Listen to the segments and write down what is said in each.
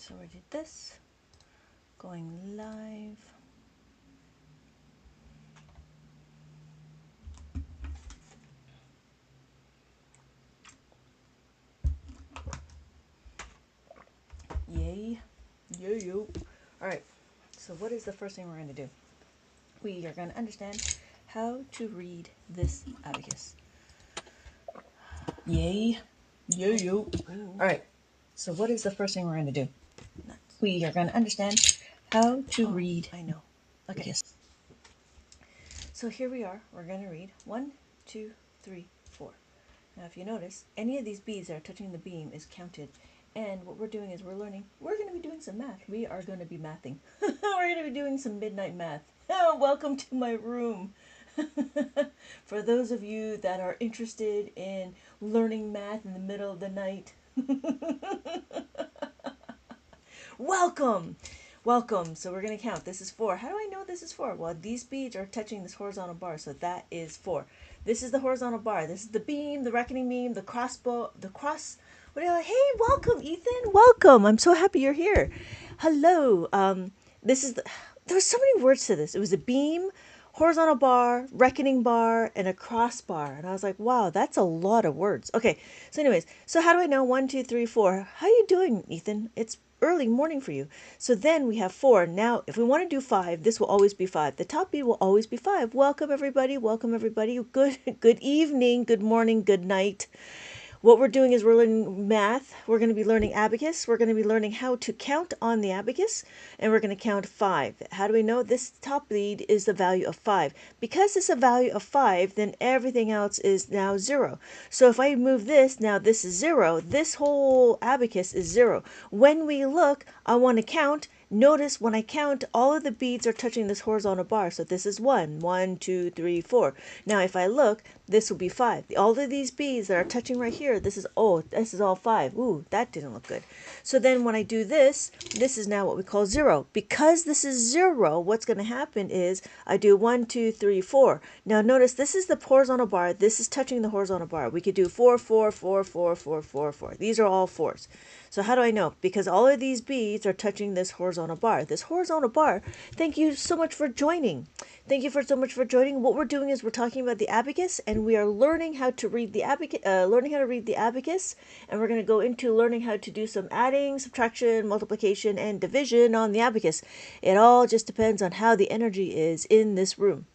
So we did this, going live. Yay. Yo. All right. So what is the first thing we're going to do? We are going to understand how to read this abacus. Yay. Yo. All right. So what is the first thing we're going to do? We are going to understand how to read. I know. Okay. Yes. So here we are. We're going to read 1, 2, 3, 4. Now if you notice, any of these beads that are touching the beam is counted. And what we're doing is we're going to be doing some math. We are going to be mathing. We're going to be doing some midnight math. Oh, welcome to my room. For those of you that are interested in learning math in the middle of the night, welcome. So we're going to count. This is 4. How do I know this is 4? Well, these beads are touching this horizontal bar, so that is 4. This is the horizontal bar. This is the beam, the reckoning beam, the crossbow, hey, welcome, Ethan. Welcome. I'm so happy you're here. Hello. There were so many words to this. It was a beam, horizontal bar, reckoning bar, and a crossbar. And I was like, wow, that's a lot of words. Okay. So anyways, so how do I know 1, 2, 3, 4? How you doing, Ethan? It's early morning for you. So then we have 4. Now, if we want to do 5, this will always be 5. The top beat will always be 5. Welcome, everybody. Good evening, good morning, good night. What we're doing is we're learning math. We're going to be learning abacus. We're going to be learning how to count on the abacus, and we're going to count 5. How do we know this top lead is the value of 5? Because it's a value of 5, then everything else is now 0. So if I move this, now this is 0. This whole abacus is 0. When we look, I want to count. Notice when I count, all of the beads are touching this horizontal bar. So this is 1, 1, 2, 3, 4. Now if I look, this will be 5. All of these beads that are touching right here, this is all 5. Ooh, that didn't look good. So then when I do this, this is now what we call 0. Because this is 0, what's going to happen is I do 1, 2, 3, 4. Now notice this is the horizontal bar. This is touching the horizontal bar. We could do 4, 4, 4, 4, 4, 4, 4. These are all 4s. So how do I know? Because all of these beads are touching this horizontal bar. This horizontal bar, thank you so much for joining. Thank you so much for joining. What we're doing is we're talking about the abacus, and we are learning how to read the abacus, and we're going to go into learning how to do some adding, subtraction, multiplication, and division on the abacus. It all just depends on how the energy is in this room.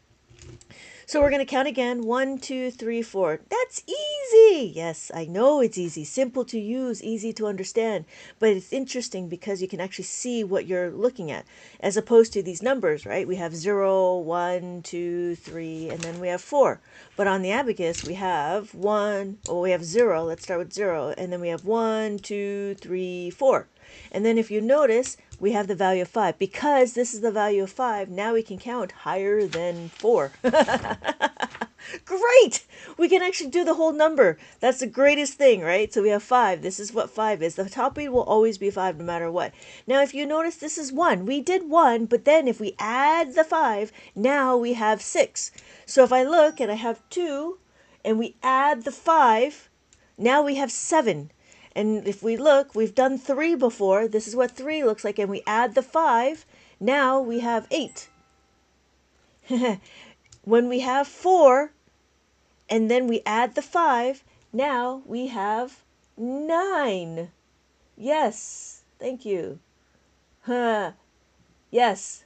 So we're going to count again. 1, 2, 3, 4. That's easy. Yes, I know it's easy. Simple to use, easy to understand. But it's interesting because you can actually see what you're looking at. As opposed to these numbers, right? We have 0, 1, 2, 3, and then we have 4. But on the abacus, we have 1, we have 0. Let's start with 0. And then we have 1, 2, 3, 4. And then if you notice, we have the value of 5. Because this is the value of 5, now we can count higher than 4. Great! We can actually do the whole number. That's the greatest thing, right? So we have 5. This is what 5 is. The top beat will always be 5 no matter what. Now, if you notice, this is 1. We did 1, but then if we add the 5, now we have 6. So if I look and I have 2, and we add the 5, now we have 7. And if we look, we've done 3 before. This is what 3 looks like. And we add the 5. Now we have 8. When we have 4, and then we add the 5, now we have 9. Yes. Thank you. Yes.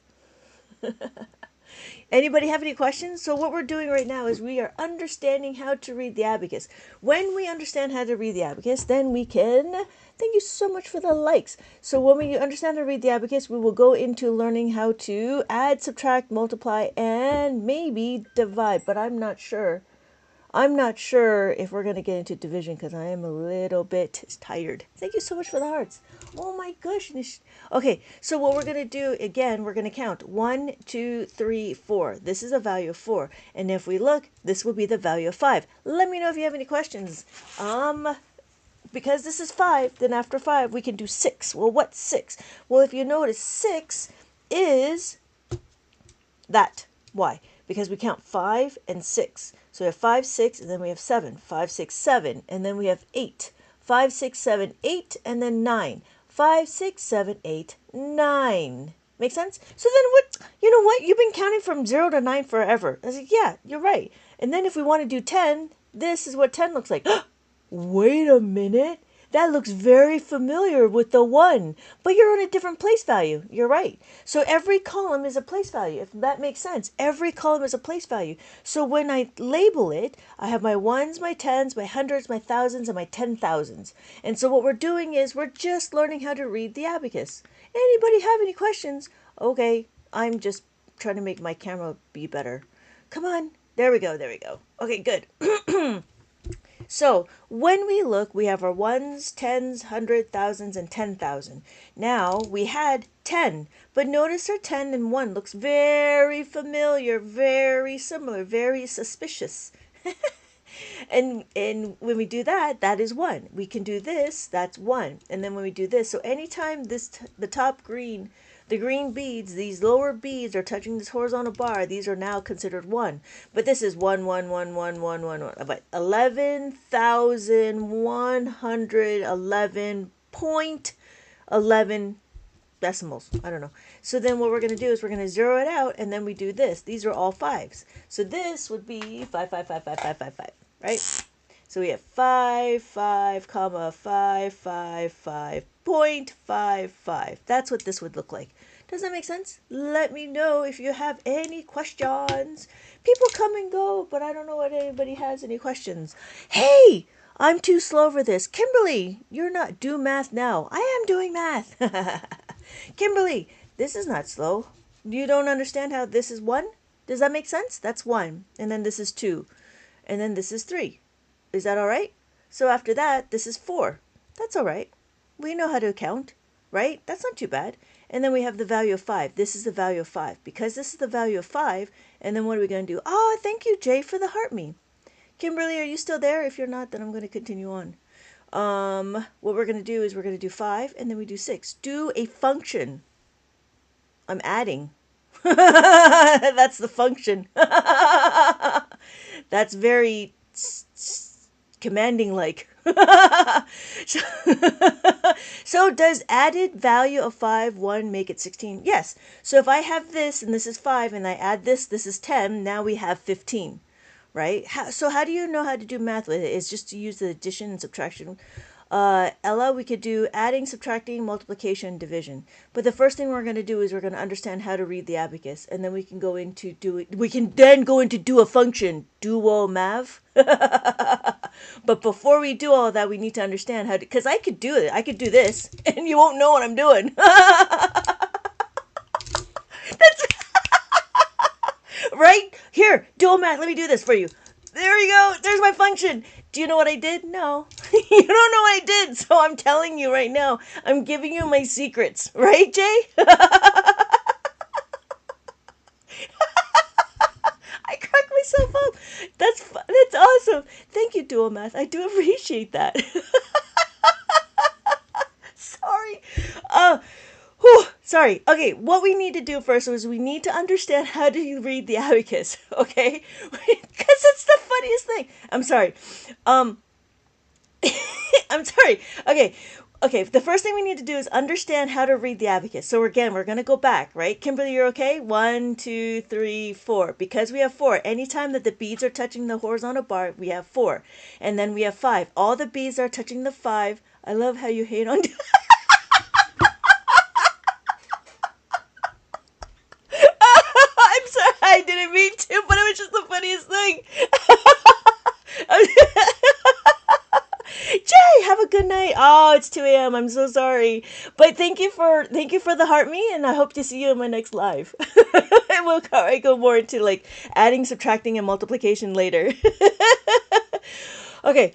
Anybody have any questions? So what we're doing right now is we are understanding how to read the abacus. When we understand how to read the abacus, then we can... Thank you so much for the likes. So when we understand how to read the abacus, we will go into learning how to add, subtract, multiply, and maybe divide. But I'm not sure. I'm not sure if we're going to get into division because I am a little bit tired. Thank you so much for the hearts. Oh my goodness. Okay, so what we're going to do, again, we're going to count 1, 2, 3, 4. This is a value of 4. And if we look, this will be the value of 5. Let me know if you have any questions. Because this is 5, then after 5, we can do 6. Well, what's 6? Well, if you notice, 6 is that. Why? Because we count 5 and 6. So we have 5, 6, and then we have 7. 5, 6, 7, and then we have 8. 5, 6, 7, 8, and then 9. 5, 6, 7, 8, 9. Make sense? So then what, you know what? You've been counting from 0 to 9 forever. I was like, yeah, you're right. And then if we want to do 10, this is what 10 looks like. Wait a minute. That looks very familiar with the 1, but you're on a different place value. You're right. So every column is a place value, if that makes sense. Every column is a place value. So when I label it, I have my 1s, my 10s, my 100s, my 1000s, and my 10,000s. And so what we're doing is we're just learning how to read the abacus. Anybody have any questions? Okay, I'm just trying to make my camera be better. Come on. There we go. There we go. Okay, good. So when we look, we have our 1s, 10s, 100, thousands, and 10,000. Now we had 10, but notice our 10 and 1 looks very familiar, very similar, very suspicious. and when we do that, that is 1. We can do this, that's 1. And then when we do this, so anytime the top green, the green beads, these lower beads are touching this horizontal bar, these are now considered 1. But this is 1, 1, 1, 1, 1, 1, 1. But 11,111.11 decimals. I don't know. So then what we're going to do is we're going to zero it out, and then we do this. These are all 5s. So this would be 5, 5, 5, 5, 5, 5, 5, right? So we have 5, 5, comma, 5, 5, 5.55. That's what this would look like. Does that make sense? Let me know if you have any questions. People come and go, but I don't know what anybody has any questions. Hey, I'm too slow for this. Kimberly, you're not do math now. I am doing math. Kimberly, this is not slow. You don't understand how this is 1? Does that make sense? That's 1. And then this is 2. And then this is 3. Is that all right? So after that, this is 4. That's all right. We know how to count, right? That's not too bad. And then we have the value of 5. This is the value of 5. Because this is the value of 5, and then what are we going to do? Oh, thank you, Jay, for the heart me. Kimberly, are you still there? If you're not, then I'm going to continue on. What we're going to do is we're going to do 5, and then we do 6. Do a function. I'm adding. That's the function. That's very commanding like. So does added value of 5, 1 make it 16? Yes. So if I have this and this is 5 and I add this is 10, now we have 15, right? So how do you know how to do math with it? It's just to use the addition and subtraction. Ella, we could do adding, subtracting, multiplication, division. But the first thing we're going to do is we're going to understand how to read the abacus, and then we can go into do it. We can then go into do a function, duo math. But before we do all of that, we need to understand how to, because I could do it. I could do this, and you won't know what I'm doing. That's right here. Duo math. Let me do this for you. There you go. There's my function. Do you know what I did? No. You don't know what I did, so I'm telling you right now. I'm giving you my secrets. Right, Jay? I cracked myself up. That's awesome. Thank you, Dual Math. I do appreciate that. Sorry. Sorry. Okay, what we need to do first is we need to understand how to read the abacus, okay? Because it's the funniest thing. I'm sorry. I'm sorry. Okay, the first thing we need to do is understand how to read the abacus. So again, we're going to go back, right? Kimberly, you're okay? 1, 2, 3, 4. Because we have 4, anytime that the beads are touching the horizontal bar, we have 4. And then we have 5. All the beads are touching the 5. I love how you hate on... I'm sorry, I didn't mean to, but it was just the funniest thing. Jay, have a good night. Oh, it's 2 a.m. I'm so sorry. But thank you for the heart me, and I hope to see you in my next live. I go more into like adding, subtracting, and multiplication later. Okay.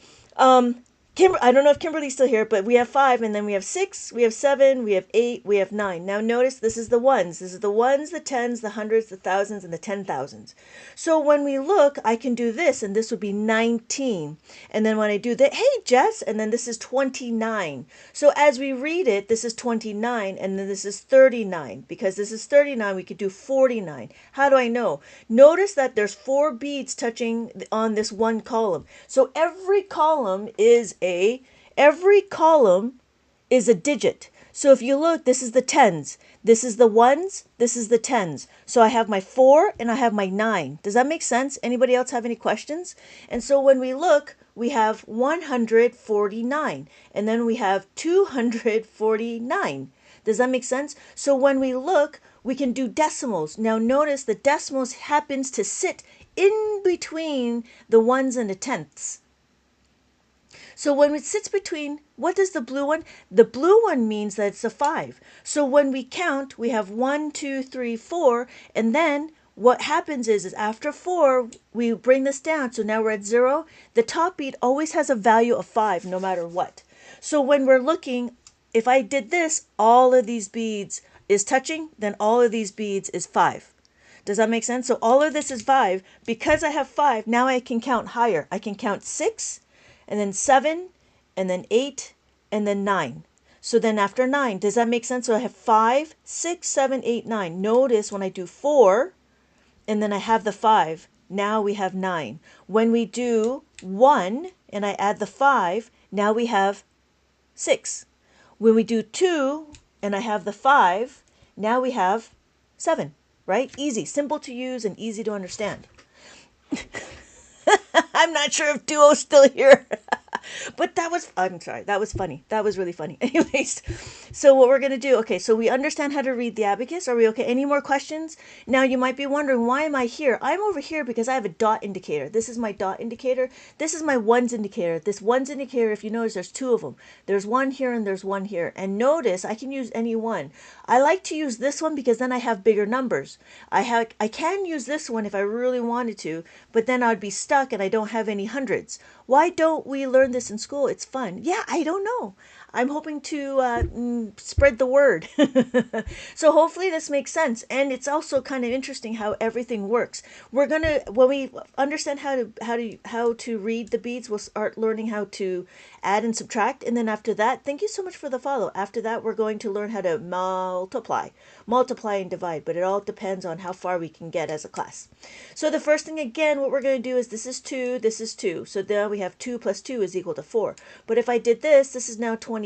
I don't know if Kimberly's still here, but we have 5, and then we have 6, we have 7, we have 8, we have 9. Now notice this is the ones. This is the ones, the tens, the hundreds, the thousands, and the 10,000s. So when we look, I can do this, and this would be 19. And then when I do that, hey, Jess, and then this is 29. So as we read it, this is 29, and then this is 39. Because this is 39, we could do 49. How do I know? Notice that there's 4 beads touching on this one column. So every column is a digit. So if you look, this is the tens. This is the ones. This is the tens. So I have my 4 and I have my 9. Does that make sense? Anybody else have any questions? And so when we look, we have 149. And then we have 249. Does that make sense? So when we look, we can do decimals. Now notice the decimals happens to sit in between the ones and the tenths. So when it sits between, what does the blue one? The blue one means that it's a 5. So when we count, we have 1, 2, 3, 4, and then what happens is after 4, we bring this down. So now we're at 0. The top beat always has a value of 5 no matter what. So when we're looking, if I did this, all of these beads is touching, then all of these beads is 5. Does that make sense? So all of this is 5. Because I have 5, now I can count higher. I can count 6, and then 7, and then 8, and then 9. So then after 9, does that make sense? So I have 5, 6, 7, 8, 9. Notice when I do 4, and then I have the 5, now we have 9. When we do 1, and I add the 5, now we have 6. When we do 2, and I have the 5, now we have 7, right? Easy, simple to use, and easy to understand. I'm not sure if Duo's still here. But I'm sorry, that was funny. That was really funny. Anyways, so what we're going to do, okay, so we understand how to read the abacus. Are we okay? Any more questions? Now you might be wondering, why am I here? I'm over here because I have a dot indicator. This is my dot indicator. This is my ones indicator. This ones indicator, if you notice, there's 2 of them. There's one here and there's one here. And notice I can use any one. I like to use this one because then I have bigger numbers. I can use this one if I really wanted to, but then I'd be stuck and I don't have any hundreds. Why don't we learn this in school? It's fun. Yeah, I don't know. I'm hoping to spread the word. So hopefully this makes sense. And it's also kind of interesting how everything works. We're going to, when we understand how to read the beads, we'll start learning how to add and subtract. And then after that, thank you so much for the follow. After that, we're going to learn how to multiply and divide. But it all depends on how far we can get as a class. So the first thing, again, what we're going to do is this is 2, this is 2. So now we have 2 plus 2 is equal to 4. But if I did this is now 22.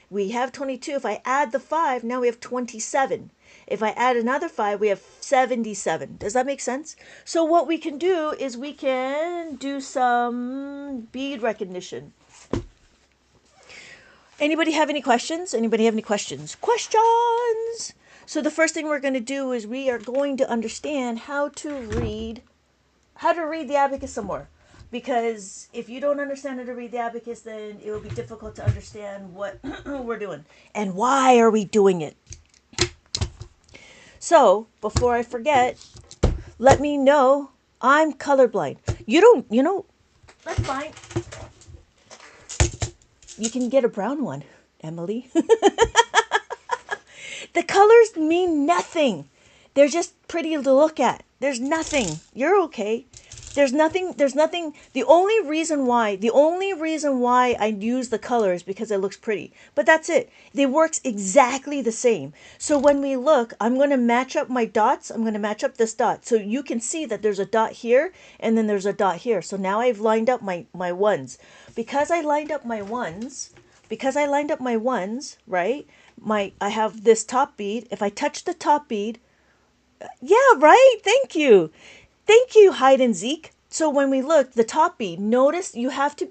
We have 22. If I add the 5, now we have 27. If I add another 5, we have 77. Does that make sense? So what we can do is we can do some bead recognition. Anybody have any questions? Anybody have any questions? Questions! So the first thing we're going to do is we are going to understand how to read the abacus some more. Because if you don't understand how to read the abacus, then it will be difficult to understand what we're doing. And why are we doing it? So, before I forget, let me know I'm colorblind. That's fine. You can get a brown one, Emily. The colors mean nothing. They're just pretty to look at. There's nothing. You're okay. There's nothing. The only reason why I use the color is because it looks pretty. But that's it. It works exactly the same. So when we look, I'm going to match up my dots. I'm going to match up this dot. So you can see that there's a dot here and then there's a dot here. So now I've lined up my ones. Because I lined up my ones, right? I have this top bead. If I touch the top bead, yeah, right? Thank you. Thank you, Hide and Zeke. So when we look, the top bead, notice you have to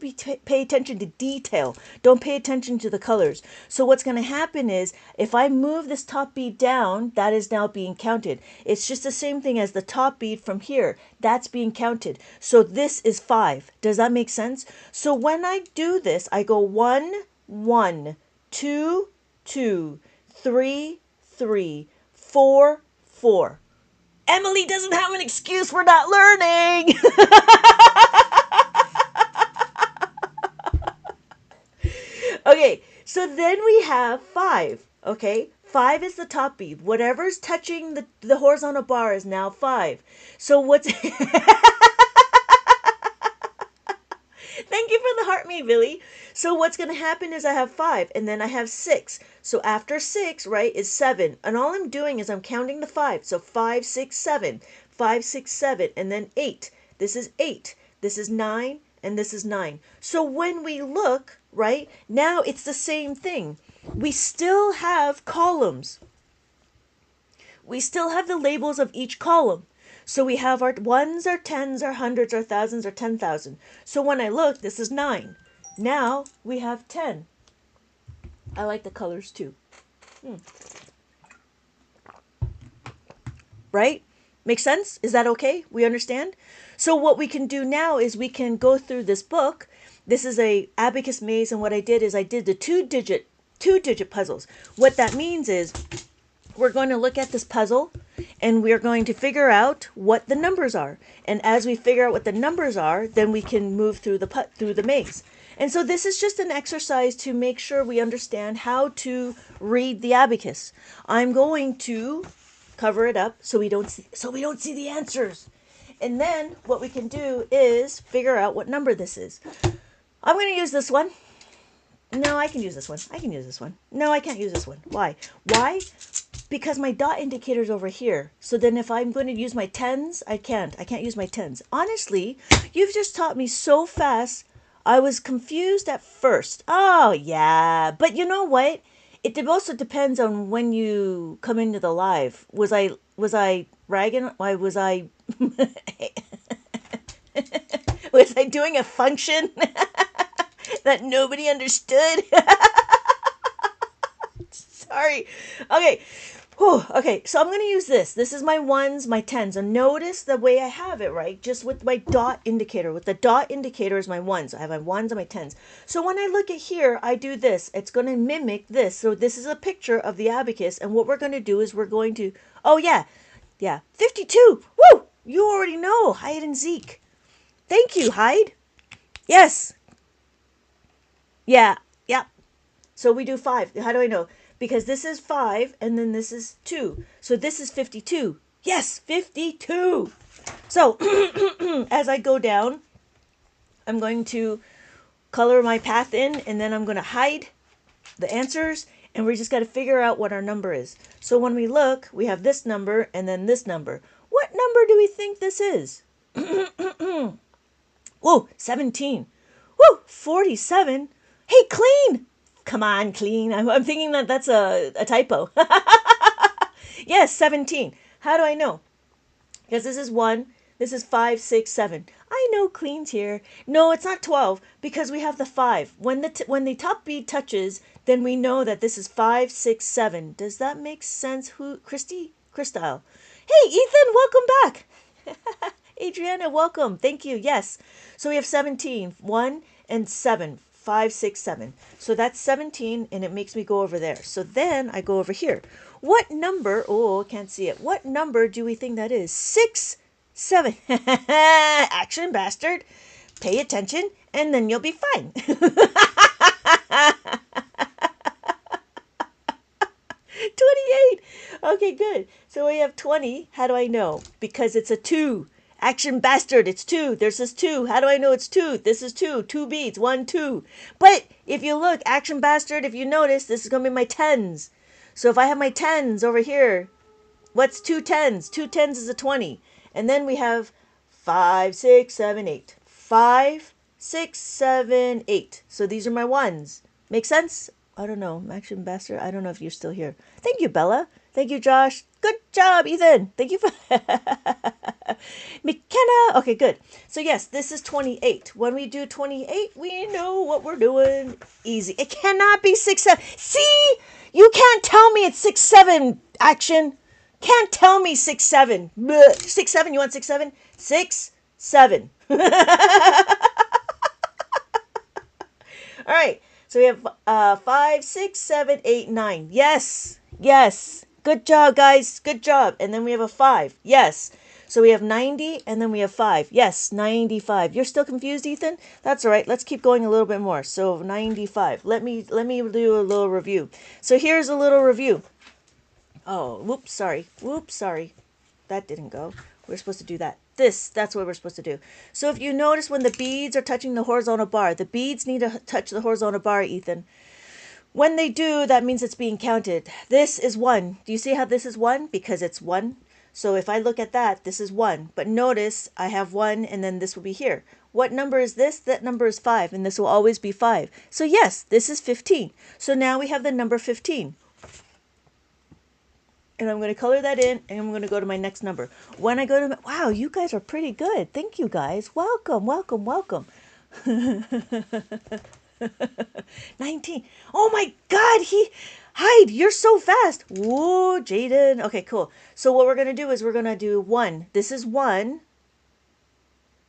pay attention to detail. Don't pay attention to the colors. So what's going to happen is, if I move this top bead down, that is now being counted. It's just the same thing as the top bead from here. That's being counted. So this is 5. Does that make sense? So when I do this, I go 1, 1, 2, 2, 3, 3, 4, 4. Emily doesn't have an excuse for not learning. Okay, so then we have 5. Okay, 5 is the top bead. Whatever's touching the horizontal bar is now 5. So what's... Thank you for the heart me, Billy. So what's going to happen is I have 5 and then I have 6. So after 6, right, is 7. And all I'm doing is I'm counting the 5. So 5, 6, 7. 5, 6, 7. And then 8. This is 8. This is 9. And this is 9. So when we look, right, now it's the same thing. we still have columns. We still have the labels of each column. So we have our ones, our tens, our hundreds, our thousands, our 10,000. So when I look, this is 9. Now we have 10. I like the colors too. Right? Makes sense? Is that okay? We understand? So what we can do now is we can go through this book. This is a abacus maze, and what I did is I did the two-digit puzzles. What that means is we're going to look at this puzzle and we're going to figure out what the numbers are. And as we figure out what the numbers are, then we can move through the maze. And so this is just an exercise to make sure we understand how to read the abacus. I'm going to cover it up so we don't see the answers. And then what we can do is figure out what number this is. I'm going to use this one. No, I can use this one. I can use this one. No, I can't use this one. Why? Why? Because my dot indicator is over here. So then if I'm going to use my tens, I can't. I can't use my tens. Honestly, you've just taught me so fast. I was confused at first. Oh, yeah. But you know what? It also depends on when you come into the live. Was I ragging? Why was I was I doing a function that nobody understood? Sorry. Okay. Whew. Okay, so I'm going to use this. This is my ones, my tens. And notice the way I have it, right? Just with my dot indicator. With the dot indicator is my ones. I have my ones and my tens. So when I look at here, I do this. It's going to mimic this. So this is a picture of the abacus. And what we're going to do is we're going to... Oh, yeah. Yeah. 52. Woo! You already know. Hide and Zeke. Thank you, Hide. Yes. Yeah. Yep. So we do 5. How do I know? Because this is 5 and then this is 2. So this is 52. Yes, 52. So as I go down, I'm going to color my path in and then I'm going to hide the answers and we just got to figure out what our number is. So when we look, we have this number and then this number. What number do we think this is? Whoa, 17. Whoa, 47. Hey, Clean. Come on, Clean. I'm thinking that that's a typo. Yes, 17. How do I know? Because this is 1. This is 5, 6, 7. I know Clean's here. No, it's not 12 because we have the 5. When the top bead touches, then we know that this is 5, 6, 7. Does that make sense? Who? Christy? Crystyle. Hey, Ethan, welcome back. Adriana, welcome. Thank you. Yes. So we have 17. 1 and 7. 5, 6, 7. So that's 17 and it makes me go over there. So then I go over here. What number, oh, can't see it. What number do we think that is? 6, 7. Action, bastard. Pay attention and then you'll be fine. 28. Okay, good. So we have 20. How do I know? Because it's a 2. Action, bastard, it's 2. There's this 2. How do I know it's 2? This is 2. 2 beads. 1, 2. But if you look, action, bastard, if you notice, this is going to be my tens. So if I have my tens over here, what's 2 tens? 2 tens is a 20. And then we have 5, 6, 7, 8. 5, 6, 7, 8. So these are my ones. Make sense? I don't know. Action, bastard. I don't know if you're still here. Thank you, Bella. Thank you, Josh. Good job, Ethan. Thank you for McKenna. Okay, good. So yes, this is 28. When we do 28, we know what we're doing. Easy. It cannot be 6, 7. See? You can't tell me it's 6, 7. Action. Can't tell me 6, 7. 6, 7. You want 6, 7? 6, 7. All right. So we have 5, 6, 7, 8, 9. Yes. Yes. Good job, guys. Good job. And then we have a 5. Yes. So we have 90 and then we have 5. Yes, 95. You're still confused, Ethan? That's all right. Let's keep going a little bit more. So 95. Let me do a little review. So here's a little review. Oh, whoops, sorry. Whoops, sorry. That didn't go. We're supposed to do that. That's what we're supposed to do. So if you notice when the beads are touching the horizontal bar, the beads need to touch the horizontal bar, Ethan. When they do, that means it's being counted. This is 1. Do you see how this is 1? Because it's 1. So if I look at that, this is 1. But notice I have 1 and then this will be here. What number is this? That number is 5, and this will always be 5. So yes, this is 15. So now we have the number 15. And I'm going to color that in, and I'm going to go to my next number. When I go to, wow, you guys are pretty good. Thank you, guys. Welcome, welcome, welcome. 19. Oh my God, Hyde, you're so fast. Whoa, Jaden. Okay, cool. So what we're going to do is we're going to do 1. This is 1,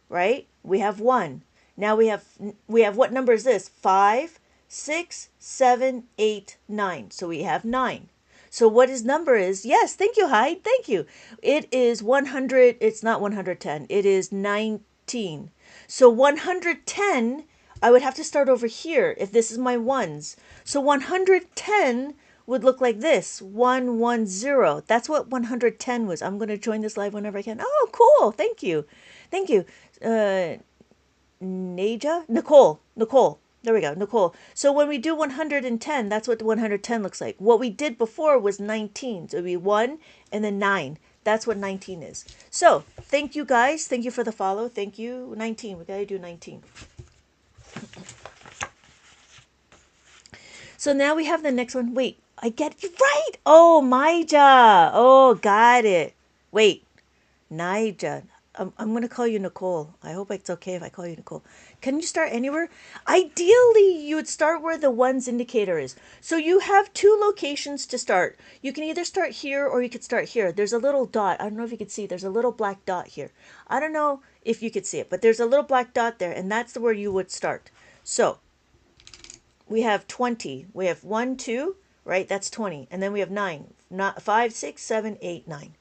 right? We have 1. Now we have what number is this? 5, 6, 7, 8, 9. So we have 9. So what his number is, yes, thank you, Hyde, thank you. It is 100, it's not 110, it is 19. So 110, I would have to start over here if this is my ones. So 110 would look like this, 110. That's what 110 was. I'm going to join this live whenever I can. Oh, cool, thank you. Thank you. Naja? Nicole. There we go, Nicole. So when we do 110, that's what the 110 looks like. What we did before was 19. So it would be 1 and then 9. That's what 19 is. So thank you, guys. Thank you for the follow. Thank you. 19. We got to do 19. So now we have the next one. Wait, I get it right. Oh, Maija. Oh, got it. Wait, Nija. I'm going to call you Nicole. I hope it's okay if I call you Nicole. Can you start anywhere? Ideally, you would start where the ones indicator is. So you have 2 locations to start. You can either start here or you could start here. There's a little dot. I don't know if you can see. There's a little black dot here. I don't know if you could see it, but there's a little black dot there, and that's where you would start. So we have 20. We have 1, 2, right? That's 20. And then we have 9. Not 5, 6, 7, 8, 9.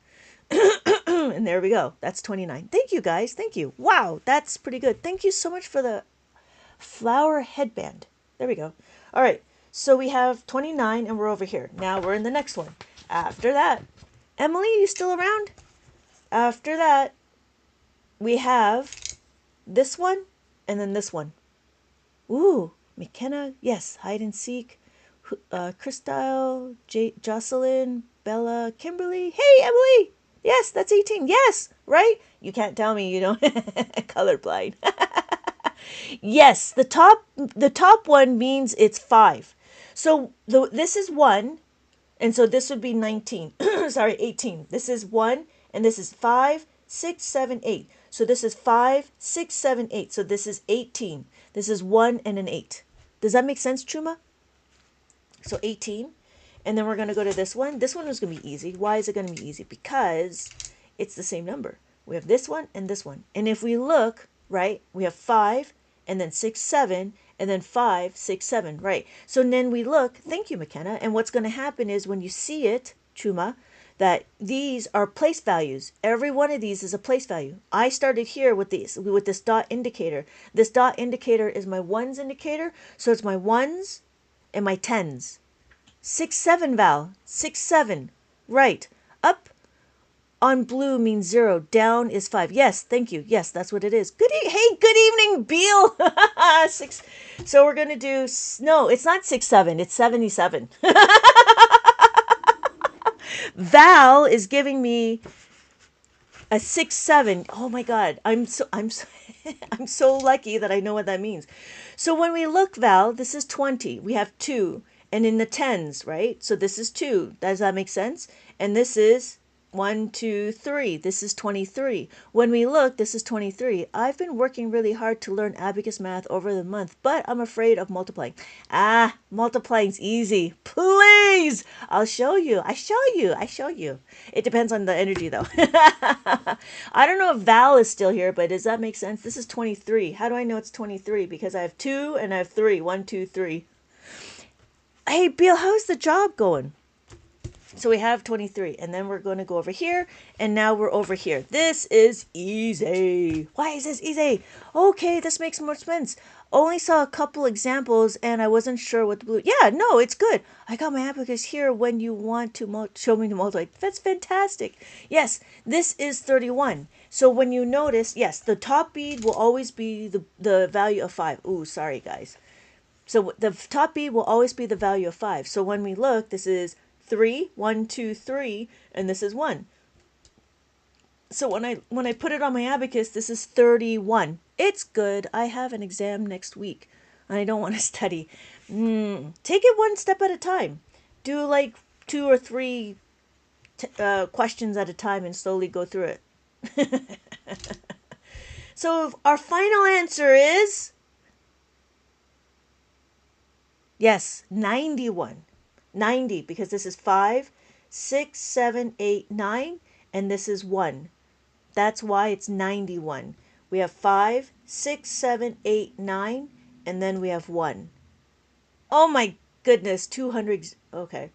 And there we go. That's 29. Thank you, guys. Thank you. Wow, that's pretty good. Thank you so much for the flower headband. There we go. All right, so we have 29, and we're over here. Now we're in the next one. After that, Emily, you still around? After that, we have this one, and then this one. Ooh, McKenna, yes, hide and seek. Christyle, Jocelyn, Bella, Kimberly. Hey, Emily. Yes, that's 18. Yes, right? You can't tell me you don't colorblind. Yes, the top one means it's 5. So this is 1, and so this would be 19. Sorry, 18. This is 1, and this is 5, 6, 7, 8. So this is 5, 6, 7, 8. So this is 18. This is 1 and an 8. Does that make sense, Chuma? So 18. And then we're going to go to this one. This one is going to be easy. Why is it going to be easy? Because it's the same number. We have this one and this one. And if we look, right, we have 5 and then 6, 7 and then 5, 6, 7, right? So then we look, thank you, McKenna. And what's going to happen is when you see it, Chuma, that these are place values. Every one of these is a place value. I started here with this dot indicator. This dot indicator is my ones indicator. So it's my ones and my tens. 6, 7, Val. 6, 7. Right. Up on blue means 0. Down is 5. Yes, thank you. Yes, that's what it is. Hey, good evening, Beal. 6. So we're going to do, no, it's not 6, 7. It's 77. Val is giving me a 6, 7. Oh my God. I'm so lucky that I know what that means. So when we look, Val, this is 20. We have 2. And in the tens, right? So this is 2. Does that make sense? And this is 1, 2, 3. This is 23. When we look, this is 23. I've been working really hard to learn abacus math over the month, but I'm afraid of multiplying. Multiplying's easy. Please! I'll show you. I show you. It depends on the energy, though. I don't know if Val is still here, but does that make sense? This is 23. How do I know it's 23? Because I have 2 and I have 3. 1, 2, 3. Hey, Bill, how's the job going? So we have 23, and then we're going to go over here, and now we're over here. This is easy. Why is this easy? Okay, this makes more sense. Only saw a couple examples, and I wasn't sure what the blue... Yeah, no, it's good. I got my abacus here when you want to show me the multiply. That's fantastic. Yes, this is 31. So when you notice, yes, the top bead will always be the value of 5. Ooh, sorry, guys. So the top bead will always be the value of 5. So when we look, this is 3, 1, 2, 3, and this is 1. So when I put it on my abacus, this is 31. It's good. I have an exam next week. I don't want to study. Take it one step at a time. Do like two or three questions at a time and slowly go through it. So our final answer is yes, 91. 90 because this is 5, 6, 7, 8, 9, and this is 1. That's why it's 91. We have 5, 6, 7, 8, 9, and then we have 1. Oh my goodness, 200. Okay.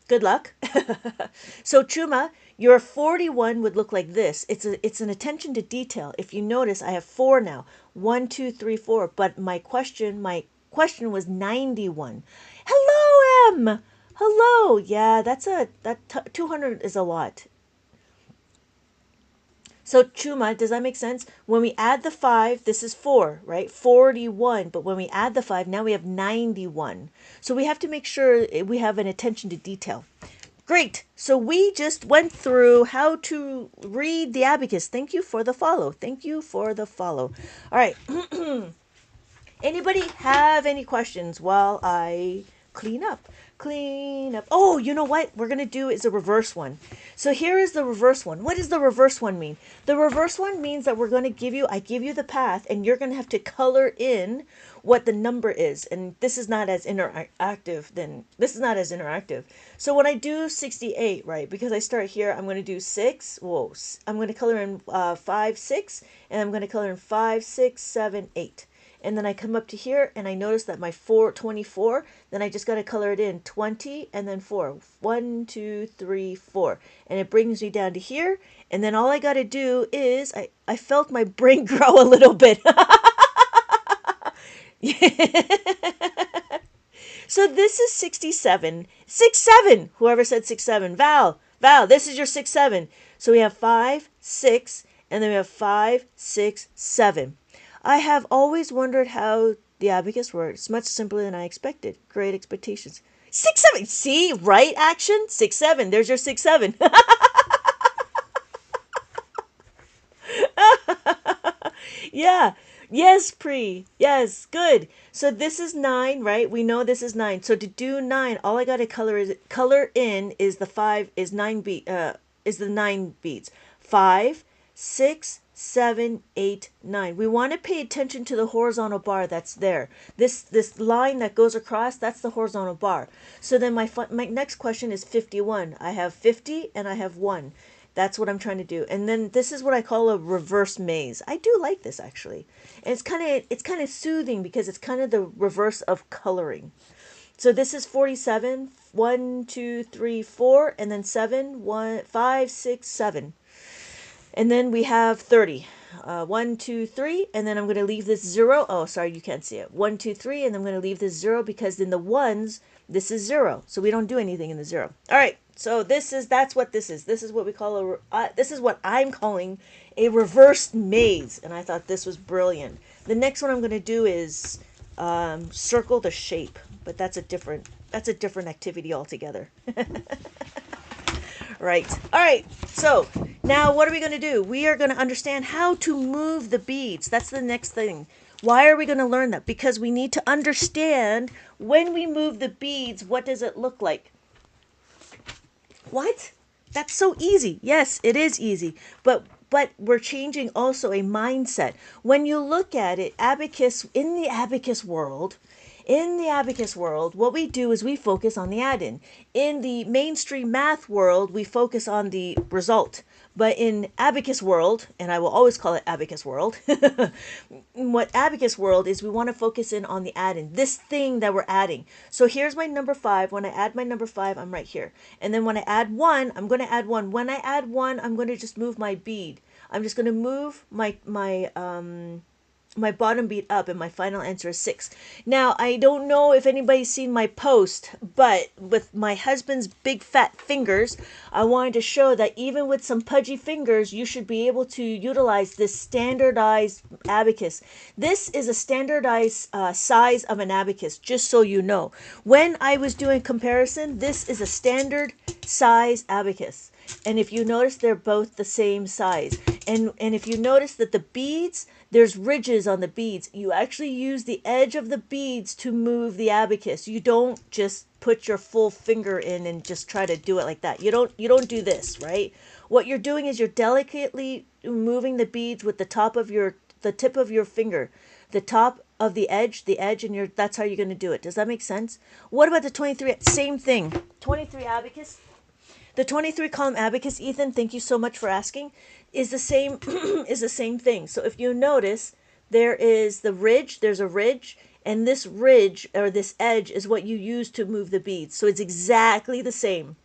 Good luck. So Chuma, your 41 would look like this. It's an attention to detail. If you notice, I have 4 now. 1, 2, 3, 4. But my question was 91. Hello, M. Hello. Yeah, that 200 is a lot. So Chuma, does that make sense? When we add the 5, this is 4, right? 41. But when we add the 5, now we have 91. So we have to make sure we have an attention to detail. Great. So we just went through how to read the abacus. Thank you for the follow. Thank you for the follow. All right. Anybody have any questions while I clean up? Clean up. Oh, you know what we're going to do is a reverse one. So here is the reverse one. What does the reverse one mean? The reverse one means that we're going to I give you the path, and you're going to have to color in what the number is. And this is not as interactive. So when I do 68, right, because I start here, I'm going to do 6. Whoa, I'm going to color in 5, 6, and I'm going to color in 5, 6, 7, 8. And then I come up to here and I notice that my 24, then I just got to color it in 20 and then 4. 1, 2, 3, 4. And it brings me down to here. And then all I got to do is, I felt my brain grow a little bit. So this is 67. 6, 7. Whoever said 6, 7. Val, this is your 6, 7. So we have 5, 6, and then we have 5, 6, 7. I have always wondered how the abacus works. Much simpler than I expected. Great expectations. 6, 7. See, right action? 6, 7. There's your 6, 7. Yeah. Yes, Pre. Yes, good. So this is 9, right? We know this is 9. So to do 9, all I got to color in is the 9 beats. 5, 6, 7, 8, 9. We want to pay attention to the horizontal bar that's there. This line that goes across, that's the horizontal bar. So then my next question is 51. I have 50 and I have 1. That's what I'm trying to do. And then this is what I call a reverse maze. I do like this actually. And it's kind of soothing because it's kind of the reverse of coloring. So this is 47. 1, 2, 3, 4, and then 7, 1, 5, 6, 7. And then we have 30. 1, 2, 3, and then I'm going to leave this 0. Oh, sorry, you can't see it. 1, 2, 3, and I'm going to leave this 0 because in the ones, this is 0. So we don't do anything in the 0. All right, so that's what this is. This is what we call this is what I'm calling a reversed maze, and I thought this was brilliant. The next one I'm going to do is circle the shape, but that's a different activity altogether. Right. All right. So now what are we going to do? We are going to understand how to move the beads. That's the next thing. Why are we going to learn that? Because we need to understand when we move the beads, what does it look like? What? That's so easy. Yes, it is easy. But we're changing also a mindset. When you look at it, in the abacus world, what we do is we focus on the add-in. In the mainstream math world, we focus on the result. But in abacus world, and I will always call it abacus world, what abacus world is, we want to focus in on the add-in, this thing that we're adding. So here's my number 5. When I add my number 5, I'm right here. And then when I add 1, I'm going to add 1. When I add 1, I'm going to just move my bead. I'm just going to move my bottom bead up, and my final answer is 6. Now, I don't know if anybody's seen my post, but with my husband's big fat fingers, I wanted to show that even with some pudgy fingers, you should be able to utilize this standardized abacus. This is a standardized size of an abacus, just so you know. When I was doing comparison, this is a standard size abacus. And if you notice, they're both the same size. And if you notice that the beads, there's ridges on the beads. You actually use the edge of the beads to move the abacus. You don't just put your full finger in and just try to do it like that. You don't do this, right? What you're doing is you're delicately moving the beads with the tip of your finger, the top of the edge, and that's how you're going to do it. Does that make sense? What about the 23? Same thing. 23 abacus. The 23 column abacus, Ethan, thank you so much for asking, is the same is the same thing. So if you notice, there's a ridge, and this ridge or this edge is what you use to move the beads. So it's exactly the same.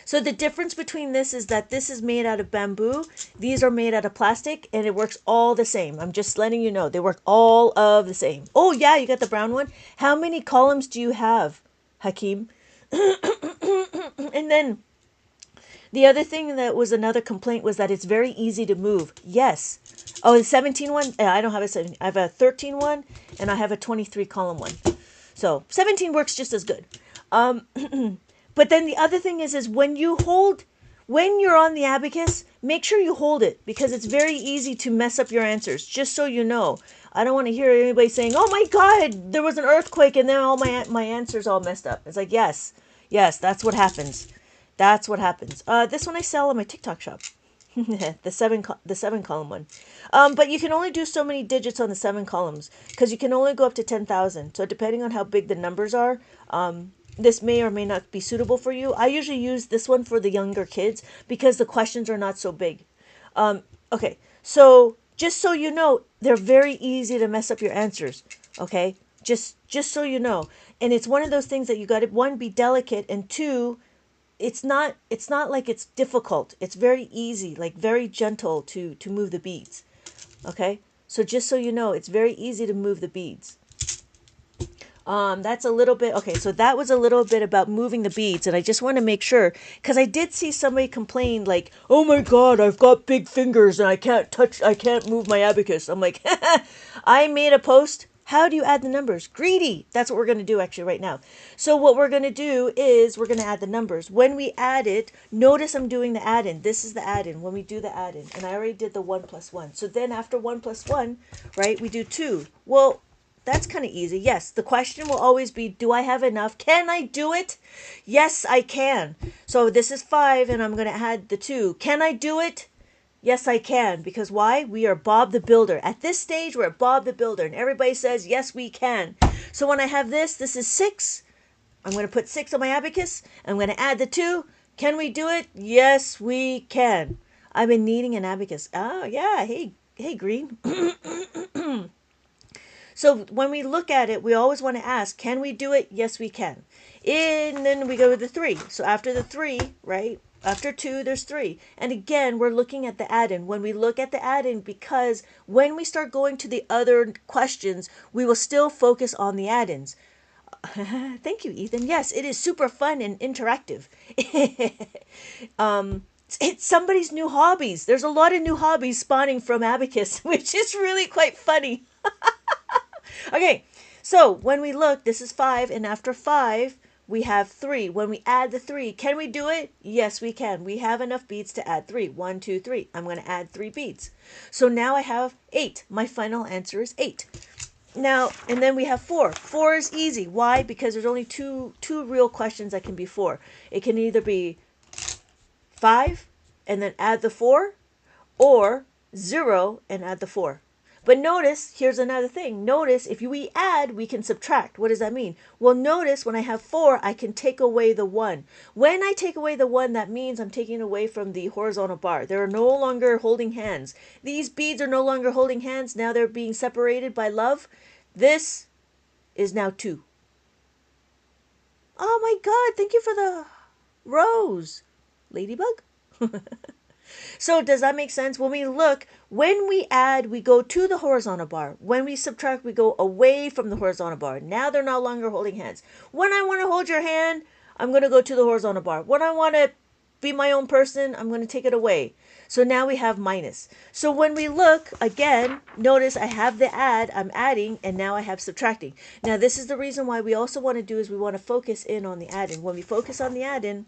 So the difference between this is that this is made out of bamboo, these are made out of plastic, and it works all the same. I'm just letting you know, they work all of the same. Oh yeah, you got the brown one. How many columns do you have, Hakeem? And then the other thing that was another complaint was that it's very easy to move. Yes. Oh, the 17 one? I don't have a 17. I have a 13 one, and I have a 23 column one. So 17 works just as good. But then the other thing is when you're on the abacus, make sure you hold it, because it's very easy to mess up your answers, just so you know. I don't want to hear anybody saying, oh my God, there was an earthquake and then all my answers all messed up. It's like, yes, that's what happens. That's what happens. This one I sell on my TikTok shop. the seven column one. But you can only do so many digits on the 7 columns, because you can only go up to 10,000. So depending on how big the numbers are, this may or may not be suitable for you. I usually use this one for the younger kids because the questions are not so big. Okay, so just so you know, they're very easy to mess up your answers. Okay, just so you know. And it's one of those things that you got to, one, be delicate, and two, it's not like it's difficult. It's very easy, like very gentle to move the beads. Okay, so just so you know, it's very easy to move the beads. That's a little bit, okay, so that was a little bit about moving the beads, and I just want to make sure, because I did see somebody complain, like, oh my God, I've got big fingers and I can't move my abacus. I'm like, I made a post. How do you add the numbers? Greedy. That's what we're going to do actually right now. So what we're going to do is we're going to add the numbers. When we add it, notice I'm doing the add-in. This is the add-in when we do the add-in, and I already did the 1 plus 1. So then after 1 plus 1, right, we do 2. Well, that's kind of easy. Yes, the question will always be, do I have enough? Can I do it? Yes, I can. So this is 5, and I'm going to add the 2. Can I do it? Yes, I can. Because why? We are Bob the Builder. At this stage, we're Bob the Builder, and everybody says, yes, we can. So when I have this is 6. I'm going to put 6 on my abacus. I'm going to add the 2. Can we do it? Yes, we can. I've been needing an abacus. Oh, yeah. Hey, Green. So when we look at it, we always want to ask, can we do it? Yes, we can. And then we go with the 3. So after the 3, right? After 2, there's 3. And again, we're looking at the add-in. When we look at the add-in, because when we start going to the other questions, we will still focus on the add-ins. Thank you, Ethan. Yes, it is super fun and interactive. It's somebody's new hobbies. There's a lot of new hobbies spawning from Abacus, which is really quite funny. Okay, so when we look, this is 5, and after 5, we have 3. When we add the 3, can we do it? Yes, we can. We have enough beads to add 3. 1, 2, 3. I'm going to add 3 beads. So now I have 8. My final answer is 8. Now, and then we have 4. 4 is easy. Why? Because there's only two real questions that can be 4. It can either be 5 and then add the 4, or 0 and add the 4. But notice, here's another thing. Notice if we add, we can subtract. What does that mean? Well, notice when I have 4, I can take away the 1. When I take away the 1, that means I'm taking away from the horizontal bar. They're no longer holding hands. These beads are no longer holding hands. Now they're being separated by love. This is now 2. Oh my God, thank you for the rose. Ladybug? So does that make sense? When we look, when we add, we go to the horizontal bar. When we subtract, we go away from the horizontal bar. Now they're no longer holding hands. When I want to hold your hand, I'm going to go to the horizontal bar. When I want to be my own person, I'm going to take it away. So now we have minus. So when we look, again, notice I have the add, I'm adding, and now I have subtracting. Now this is the reason why we also want to do is we want to focus in on the add-in. When we focus on the add-in,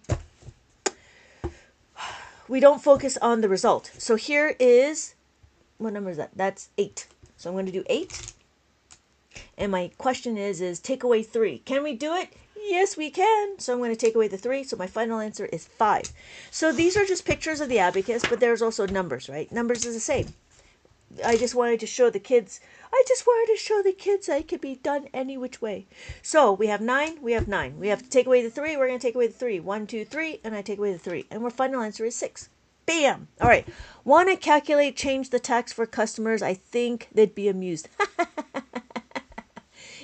we don't focus on the result. So here is, what number is that? That's 8. So I'm going to do 8. And my question is take away 3. Can we do it? Yes, we can. So I'm going to take away the 3. So my final answer is 5. So these are just pictures of the abacus, but there's also numbers, right? Numbers is the same. I just wanted to show the kids. It could be done any which way. So we have 9. We have 9. We have to take away the 3. We're going to take away the 3. 1, 2, 3. And I take away the 3. And our final answer is 6. Bam. All right. Want to calculate, change the tax for customers? I think they'd be amused.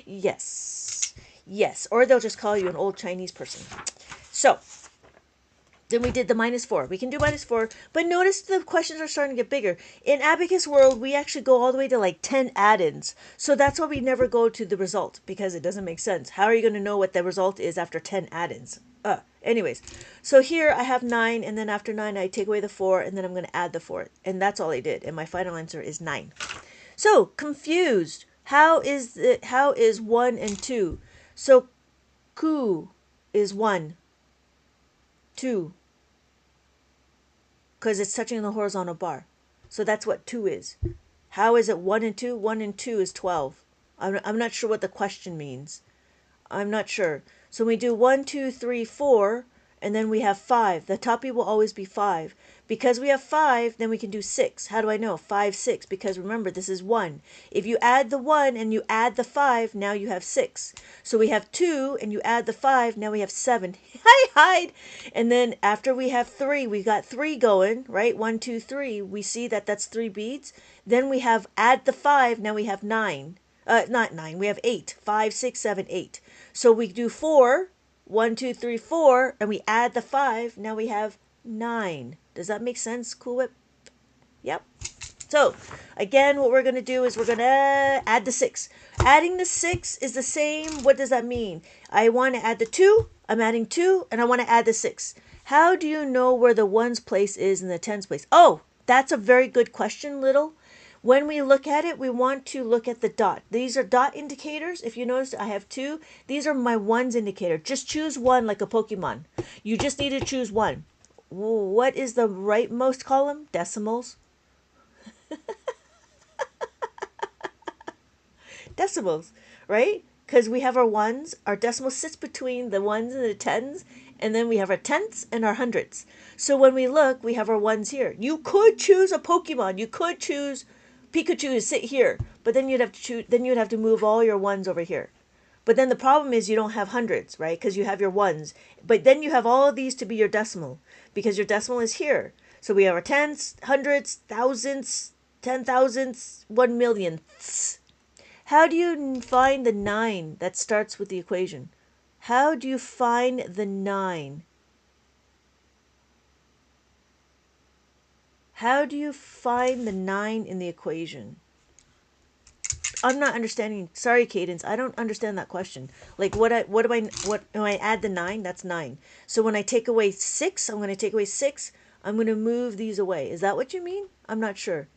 Yes. Yes. Or they'll just call you an old Chinese person. So then we did the -4. We can do -4, but notice the questions are starting to get bigger. In Abacus World, we actually go all the way to like 10 add-ins. So that's why we never go to the result, because it doesn't make sense. How are you going to know what the result is after 10 add-ins? Anyways, so here I have 9, and then after 9, I take away the 4, and then I'm going to add the 4. And that's all I did. And my final answer is 9. So, confused. How is 1 and 2? So, ku is 1. 2. Because it's touching the horizontal bar. So that's what 2 is. How is it 1 and 2? 1 and 2 is 12. I'm not sure what the question means. I'm not sure. So we do 1, 2, 3, 4, and then we have 5. The toppy will always be 5. Because we have 5, then we can do 6. How do I know? 5, 6. Because remember, this is 1. If you add the 1 and you add the 5, now you have 6. So we have 2, and you add the 5, now we have 7. Hide! And then after we have 3, we got 3 going, right? 1, 2, 3. We see that that's 3 beads. Then we have add the 5, now we have 9. Not 9, we have 8. 5, 6, 7, 8. So we do 4, 1, 2, 3, 4, and we add the 5, now we have 9. Does that make sense, Cool Whip? Yep. So, again, what we're going to do is we're going to add the 6. Adding the 6 is the same. What does that mean? I want to add the 2. I'm adding 2, and I want to add the 6. How do you know where the 1's place is and the 10's place? Oh, that's a very good question, Little. When we look at it, we want to look at the dot. These are dot indicators. If you notice, I have 2. These are my 1's indicator. Just choose 1 like a Pokemon. You just need to choose 1. What is the rightmost column? Decimals. Decimals, right? Because we have our 1's. Our decimal sits between the 1's and the 10's. And then we have our tenths and our hundredths. So when we look, we have our 1's here. You could choose a Pokemon. You could choose Pikachu to sit here. But then you'd have to choose. Then you'd have to move all your 1's over here. But then the problem is you don't have hundreds, right? Because you have your 1's. But then you have all of these to be your decimal. Because your decimal is here. So we have our tenths, hundreds, thousands, 10,000ths, 1 millionths. How do you find the 9 that starts with the equation? How do you find the 9? How do you find the 9 in the equation? I'm not understanding. Sorry, Cadence. I don't understand that question. Like, when I add the 9, that's 9. So when I take away 6, I'm going to take away 6. I'm going to move these away. Is that what you mean? I'm not sure.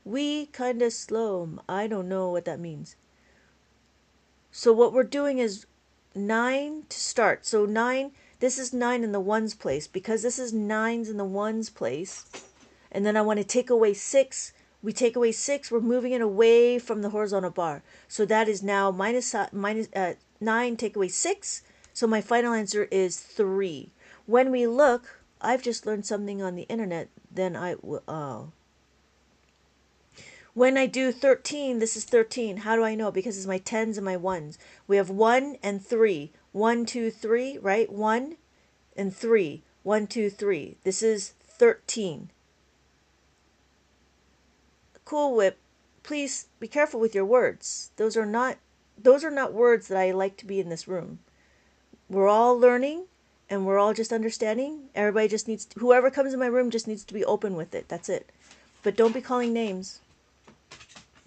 We kind of slow. I don't know what that means. So what we're doing is 9 to start. So 9, this is 9 in the 1's place. Because this is 9's in the 1's place. And then I want to take away 6. We take away 6, we're moving it away from the horizontal bar. So that is now 9 take away 6. So my final answer is 3. When we look, I've just learned something on the internet. Then when I do 13, this is 13. How do I know? Because it's my 10's and my 1's. We have 1 and 3. 1, 2, 3, right? 1 and 3. 1, 2, 3. This is 13. Cool Whip, please be careful with your words. Those are not words that I like to be in this room. We're all learning and we're all just understanding. Everybody just needs to, whoever comes in my room just needs to be open with it. That's it. But don't be calling names.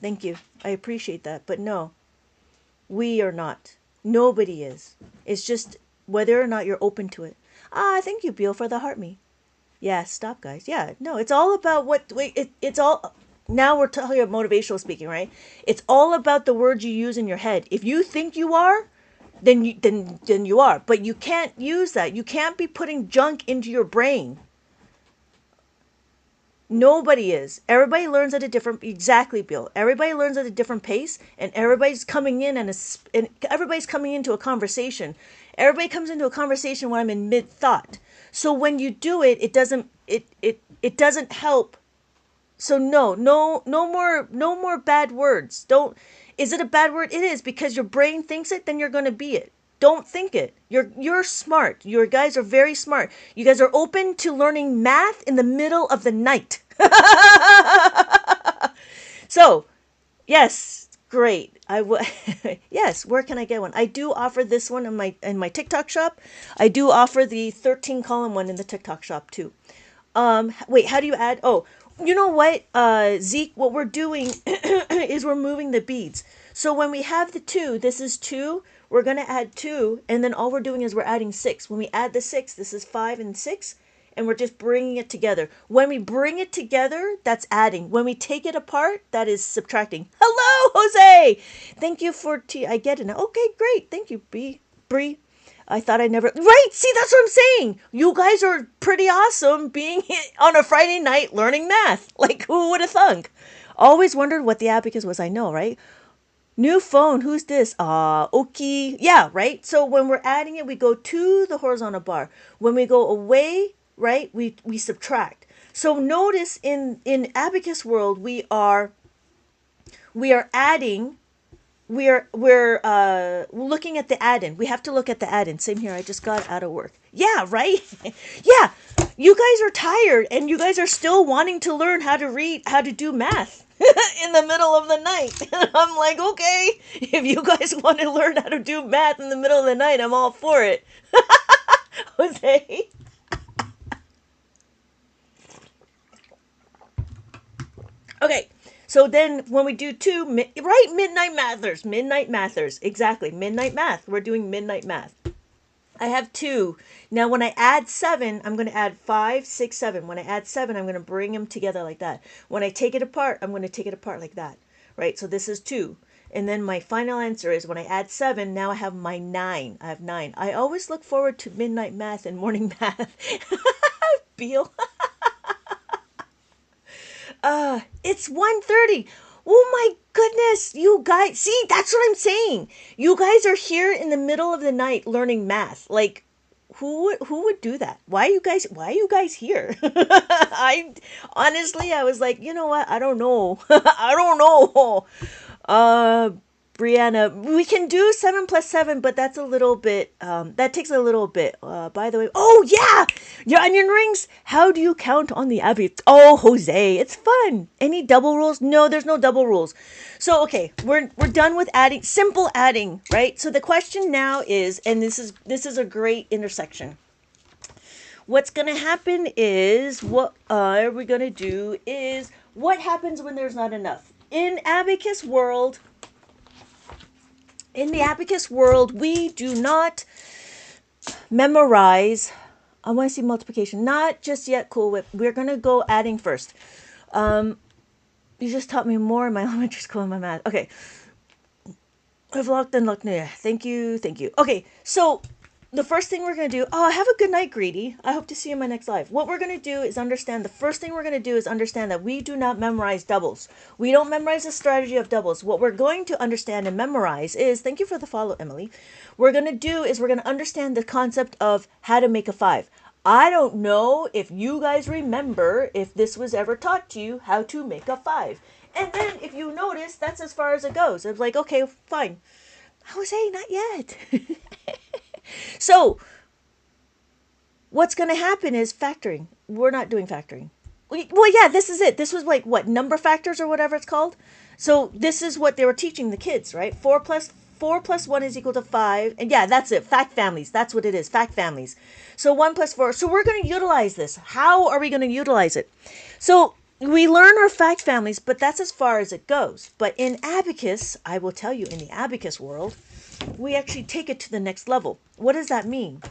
Thank you. I appreciate that. But no, we are not. Nobody is. It's just whether or not you're open to it. Thank you, Beal, for the heart me. Yeah, stop, guys. Yeah, no, it's all about it's all. Now we're talking about motivational speaking, right? It's all about the words you use in your head. If you think you are, then you are. But you can't use that. You can't be putting junk into your brain. Nobody is. Everybody learns at a different, exactly, Bill. Everybody learns at a different pace, and everybody's coming in and everybody's coming into a conversation. Everybody comes into a conversation when I'm in mid thought. So when you do it, it doesn't help. So no more bad words. Don't. Is it a bad word? It is, because your brain thinks it, then you're going to be it. Don't think it. You're smart. Your guys are very smart. You guys are open to learning math in the middle of the night. So, yes, great. Yes, where can I get one? I do offer this one in my TikTok shop. I do offer the 13 column one in the TikTok shop too. Wait, how do you add? Oh, you know what, Zeke, what we're doing is we're moving the beads. So when we have the 2, this is 2, we're going to add 2, and then all we're doing is we're adding 6. When we add the 6, this is 5 and 6, and we're just bringing it together. When we bring it together, that's adding. When we take it apart, that is subtracting. Hello, Jose! Thank you for I get it now. Okay, great. Thank you, Bree. I thought I never. Right, see, that's what I'm saying. You guys are pretty awesome being on a Friday night learning math. Like, who would have thunk? Always wondered what the abacus was. I know, right? New phone, who's this? Okay. Yeah, right? So when we're adding it, we go to the horizontal bar. When we go away, right, we subtract. So notice in abacus world, we are adding. We're looking at the add-in. We have to look at the add-in. Same here. I just got out of work. Yeah, right? Yeah. You guys are tired and you guys are still wanting to learn how to do math in the middle of the night. And I'm like, okay, if you guys want to learn how to do math in the middle of the night, I'm all for it. Jose? Okay. So then when we do 2, right, midnight mathers, exactly, midnight math. We're doing midnight math. I have 2. Now when I add 7, I'm going to add 5, 6, 7. When I add 7, I'm going to bring them together like that. When I take it apart, I'm going to take it apart like that, right? So this is 2. And then my final answer is when I add 7, now I have my 9. I have 9. I always look forward to midnight math and morning math. Beal. It's 1:30. Oh my goodness, you guys. See, that's what I'm saying. You guys are here in the middle of the night learning math. Like, who would do that? Why are you guys here? I honestly, I was like, you know what? I don't know. I don't know. Brianna, we can do 7 plus 7, but that's a little bit, that takes a little bit. By the way, oh yeah, your onion rings. How do you count on the Abbey? Oh, Jose, it's fun. Any double rules? No, there's no double rules. So, okay, we're done with adding, simple adding, right? So the question now is, and this is a great intersection. What's going to happen is, what are we going to do is, what happens when there's not enough? In the abacus world, we do not memorize. I want to see multiplication. Not just yet, Cool Whip. We're going to go adding first. You just taught me more in my elementary school and my math. Okay. I've locked and looked. Yeah, thank you. Okay, so the first thing we're going to do, have a good night, Greedy. I hope to see you in my next live. What we're going to do is understand that we do not memorize doubles. We don't memorize the strategy of doubles. What we're going to understand and memorize is, thank you for the follow, Emily. We're going to understand the concept of how to make a 5. I don't know if you guys remember if this was ever taught to you, how to make a 5. And then if you notice, that's as far as it goes. It's like, okay, fine. Jose, not yet. So, what's going to happen is factoring. We're not doing factoring. Well, yeah, this is it. This was like, what, number factors or whatever it's called? So, this is what they were teaching the kids, right? 4 plus 1 is equal to 5. And yeah, that's it. Fact families. That's what it is. Fact families. So, 1 plus 4. So, we're going to utilize this. How are we going to utilize it? So, we learn our fact families, but that's as far as it goes. But in abacus, I will tell you, in the abacus world, we actually take it to the next level. What does that mean?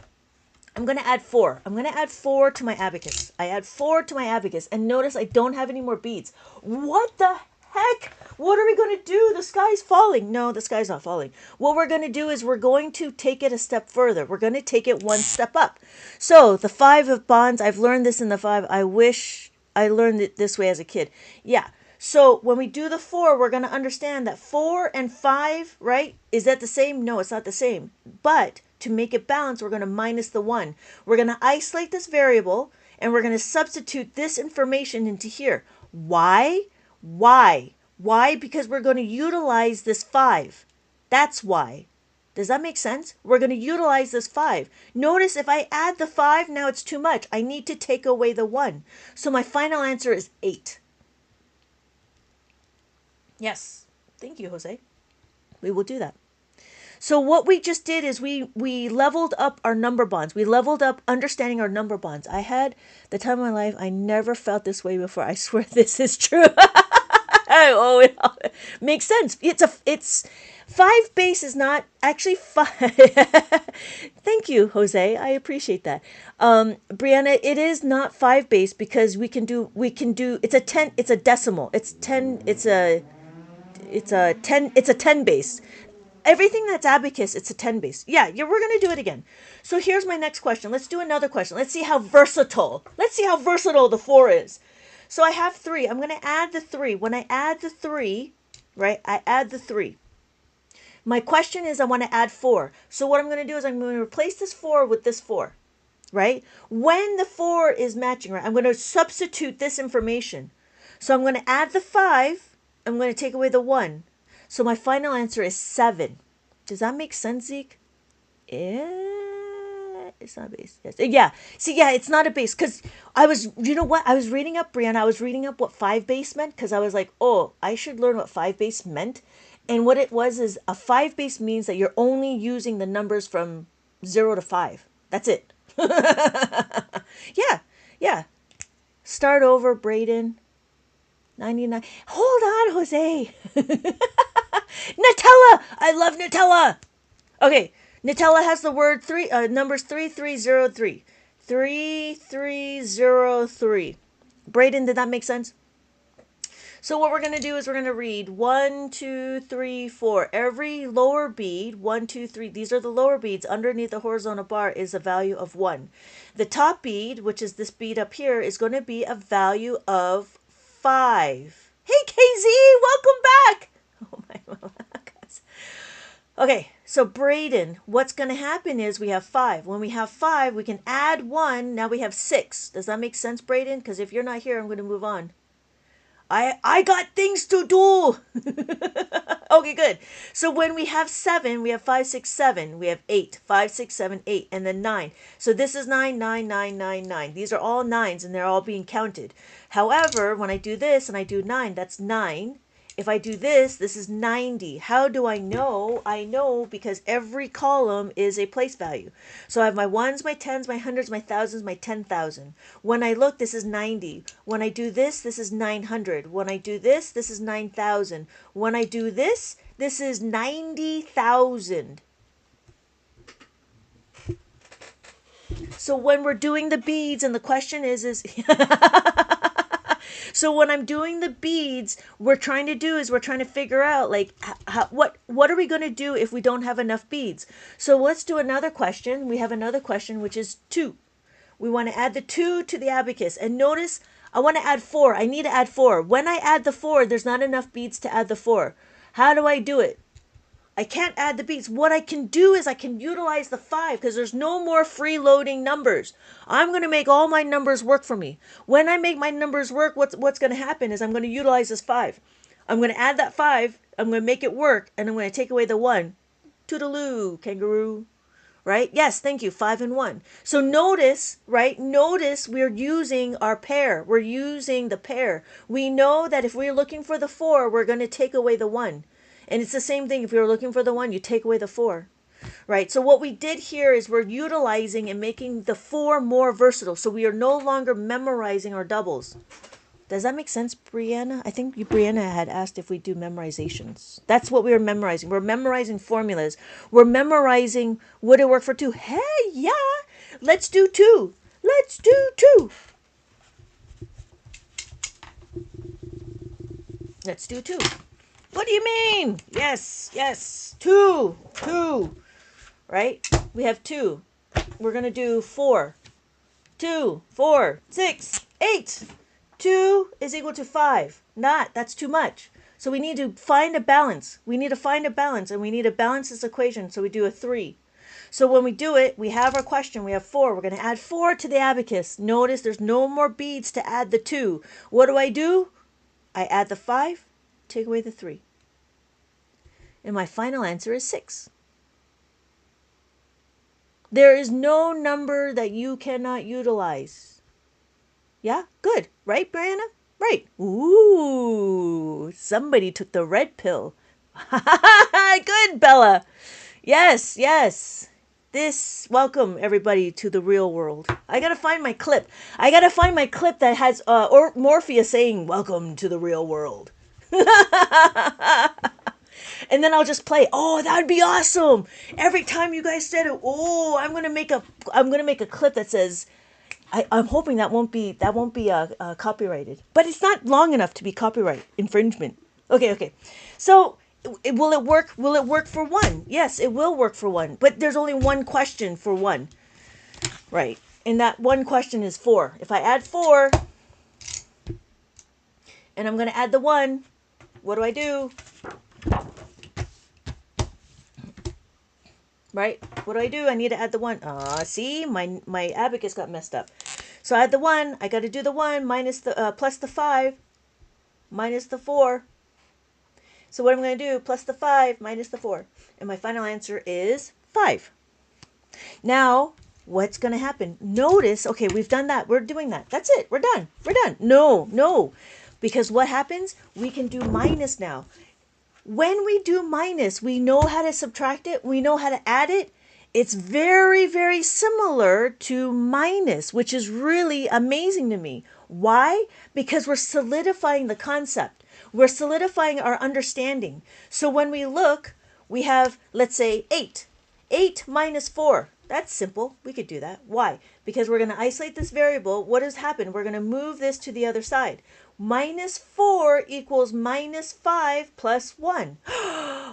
I'm going to add 4. I'm going to add 4 to my abacus. I add 4 to my abacus. And notice I don't have any more beads. What the heck? What are we going to do? The sky's falling. No, the sky's not falling. What we're going to do is we're going to take it a step further. We're going to take it one step up. So the 5 of bonds, I've learned this in the 5. I wish I learned it this way as a kid. Yeah. So when we do the 4, we're going to understand that 4 and 5, right? Is that the same? No, it's not the same. But to make it balance, we're going to minus the 1. We're going to isolate this variable, and we're going to substitute this information into here. Why? Why? Why? Because we're going to utilize this 5. That's why. Does that make sense? We're going to utilize this 5. Notice if I add the 5, now it's too much. I need to take away the 1. So my final answer is 8. Yes. Thank you, Jose. We will do that. So what we just did is we leveled up our number bonds. We leveled up understanding our number bonds. I had the time of my life. I never felt this way before. I swear this is true. Oh, it makes sense. It's 5 base is not actually 5. Thank you, Jose. I appreciate that. Brianna, it is not 5 base because we can do it's a 10, it's a decimal. It's 10, it's a 10 base. Everything that's abacus, it's a 10 base. Yeah, we're going to do it again. So here's my next question. Let's do another question. Let's see how versatile the 4 is. So I have 3. I'm going to add the 3. When I add the 3, right, I add the 3. My question is I want to add 4. So what I'm going to do is I'm going to replace this 4 with this 4, right? When the 4 is matching, right, I'm going to substitute this information. So I'm going to add the 5. I'm going to take away the 1. So my final answer is 7. Does that make sense, Zeke? It's not a base. Yes. Yeah. See, yeah, it's not a base because you know what? I was reading up, Brianna. I was reading up what 5 base meant because I was like, oh, I should learn what 5 base meant. And what it was is a 5 base means that you're only using the numbers from 0 to 5. That's it. Yeah. Yeah. Start over, Braden. 99. Hold on, Jose. Nutella. I love Nutella. Okay. Nutella has the word 3, numbers 3303. 3303. Braden, did that make sense? So what we're going to do is we're going to read 1, 2, 3, 4. Every lower bead, 1, 2, 3, these are the lower beads. Underneath the horizontal bar is a value of 1. The top bead, which is this bead up here, is going to be a value of 5. Hey, KZ, welcome back. Oh, my God. Okay, so Braden, what's going to happen is we have 5. When we have 5, we can add 1. Now we have 6. Does that make sense, Braden? Because if you're not here, I'm going to move on. I got things to do. Okay, good. So when we have 7, we have 5, 6, 7. We have 8. 5, 6, 7, 8. And then 9. So this is 9, 9, 9, 9, 9. These are all 9s and they're all being counted. However, when I do this and I do 9, that's 9. If I do this, this is 90. How do I know? I know because every column is a place value. So I have my 1s, my 10s, my 100s, my 1000s, my 10,000. When I look, this is 90. When I do this, this is 900. When I do this, this is 9,000. When I do this, this is 90,000. So when we're doing the beads, and the question is so when I'm doing the beads, we're trying to figure out like what are we going to do if we don't have enough beads? So let's do another question. We have another question, which is 2. We want to add the 2 to the abacus. And notice I want to add 4. I need to add 4. When I add the 4, there's not enough beads to add the 4. How do I do it? I can't add the beads. What I can do is I can utilize the 5 because there's no more freeloading numbers. I'm going to make all my numbers work for me. When I make my numbers work, what's going to happen is I'm going to utilize this 5. I'm going to add that 5. I'm going to make it work, and I'm going to take away the 1. Toodaloo, kangaroo. Right? Yes, thank you. 5 and 1. So notice, right? Notice we're using our pair. We're using the pair. We know that if we're looking for the 4, we're going to take away the 1. And it's the same thing. If you're looking for the 1, you take away the 4, right? So what we did here is we're utilizing and making the 4 more versatile. So we are no longer memorizing our doubles. Does that make sense, Brianna? I think Brianna had asked if we do memorizations. That's what we were memorizing. We're memorizing formulas. We're memorizing would it work for 2? Hey, yeah. Let's do 2. Let's do 2. Let's do 2. What do you mean? Yes, yes. 2, 2, right? We have 2. We're going to do 4. 2, 4, 6, 8. 2 is equal to 5. That's too much. So we need to find a balance. We need to find a balance, and we need to balance this equation. So we do a 3. So when we do it, we have our question. We have 4. We're going to add 4 to the abacus. Notice there's no more beads to add the 2. What do? I add the 5, take away the 3. And my final answer is 6. There is no number that you cannot utilize. Yeah? Good. Right, Brianna? Right. Ooh, somebody took the red pill. Good, Bella. Yes, yes. Welcome everybody to the real world. I gotta find my clip. That has or Morpheus saying, "Welcome to the real world." And then I'll just play. Oh, that would be awesome. Every time you guys said it, I'm gonna make a clip that says, I'm hoping that won't be copyrighted, but it's not long enough to be copyright infringement. Okay. So will it work? Will it work for 1? Yes, it will work for 1, but there's only one question for 1, right? And that one question is 4. If I add 4, and I'm going to add the 1, what do? Right? What do? I need to add the 1. See, my abacus got messed up. So I add the 1. I got to do the 1 minus the plus the 5 minus the 4. So what I'm going to do, plus the 5 minus the 4. And my final answer is 5. Now, what's going to happen? Notice, okay, we've done that. We're doing that. That's it. We're done. No. Because what happens? We can do minus now. When we do minus, we know how to subtract it. We know how to add it. It's very, very similar to minus, which is really amazing to me. Why? Because we're solidifying the concept. We're solidifying our understanding. So when we look, we have, let's say, 8. 8 minus 4. That's simple. We could do that. Why? Because we're going to isolate this variable. What has happened? We're going to move this to the other side. Minus 4 equals minus 5 plus 1.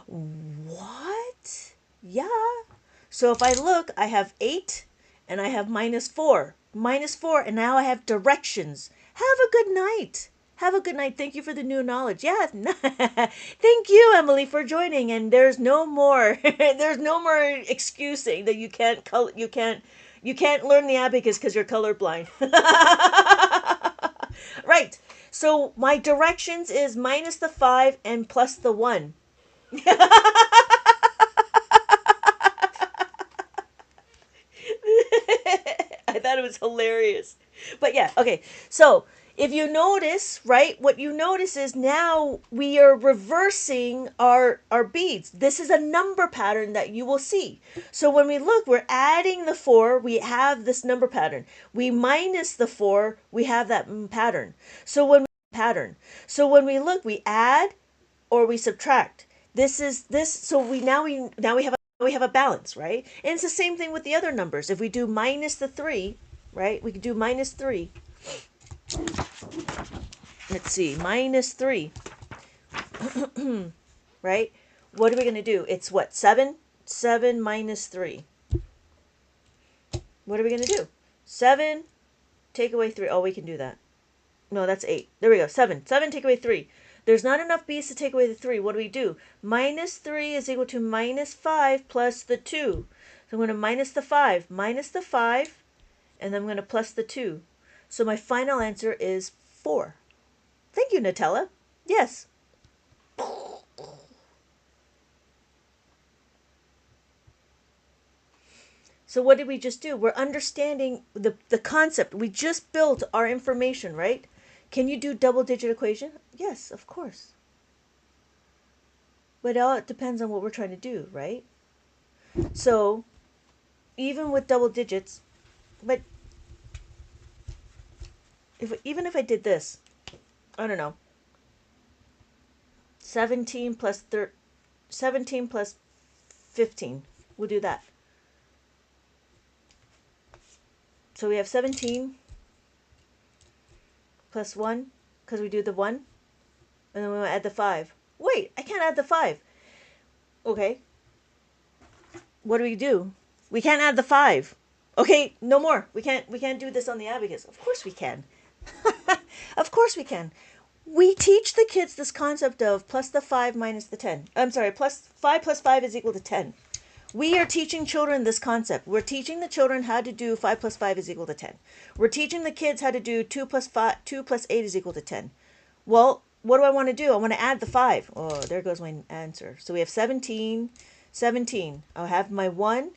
What? Yeah. So if I look, I have 8 and I have minus 4. Minus 4, and now I have directions. Have a good night. Have a good night. Thank you for the new knowledge. Yeah. Thank you, Emily, for joining. And there's no more excusing that you can't learn the abacus because you're colorblind. Right. So my directions is minus the 5 and plus the 1. I thought it was hilarious. But yeah, okay. So if you notice, right, what you notice is now we are reversing our beads. This is a number pattern that you will see. So when we look, we're adding the 4, we have this number pattern. We minus the 4, we have that pattern. So when we look, we add or we subtract. So we have a balance, right? And it's the same thing with the other numbers. If we do minus the 3, right? We could do minus 3. Let's see, minus 3. Right? What are we going to do? It's what? 7? 7 minus 3. What are we going to do? 7, take away 3. Oh, we can do that. No, that's 8. There we go. 7. 7, take away 3. There's not enough b's to take away the 3. What do? Minus 3 is equal to minus 5 plus the 2. So I'm going to minus the 5. Minus the 5. And then I'm going to plus the 2. So my final answer is 4. Thank you, Nutella. Yes. So what did we just do? We're understanding the concept. We just built our information, right? Can you do double-digit equation? Yes, of course. But all it depends on what we're trying to do, right? So even with double digits, but even if I did this, I don't know, 17 plus 15, we'll do that. So we have 17 plus 1, because we do the 1, and then we'll add the 5. Wait, I can't add the 5. Okay. What do? We can't add the 5. Okay, no more. We can't do this on the abacus. Of course we can. Of course we can. We teach the kids this concept of plus the 5 minus the 10. I'm sorry, plus 5 is equal to 10. We are teaching children this concept. We're teaching the children how to do 5 plus 5 is equal to 10. We're teaching the kids how to do 2 plus 8 is equal to 10. Well, what do I want to do? I want to add the 5. Oh, there goes my answer. So we have 17. I'll have my 1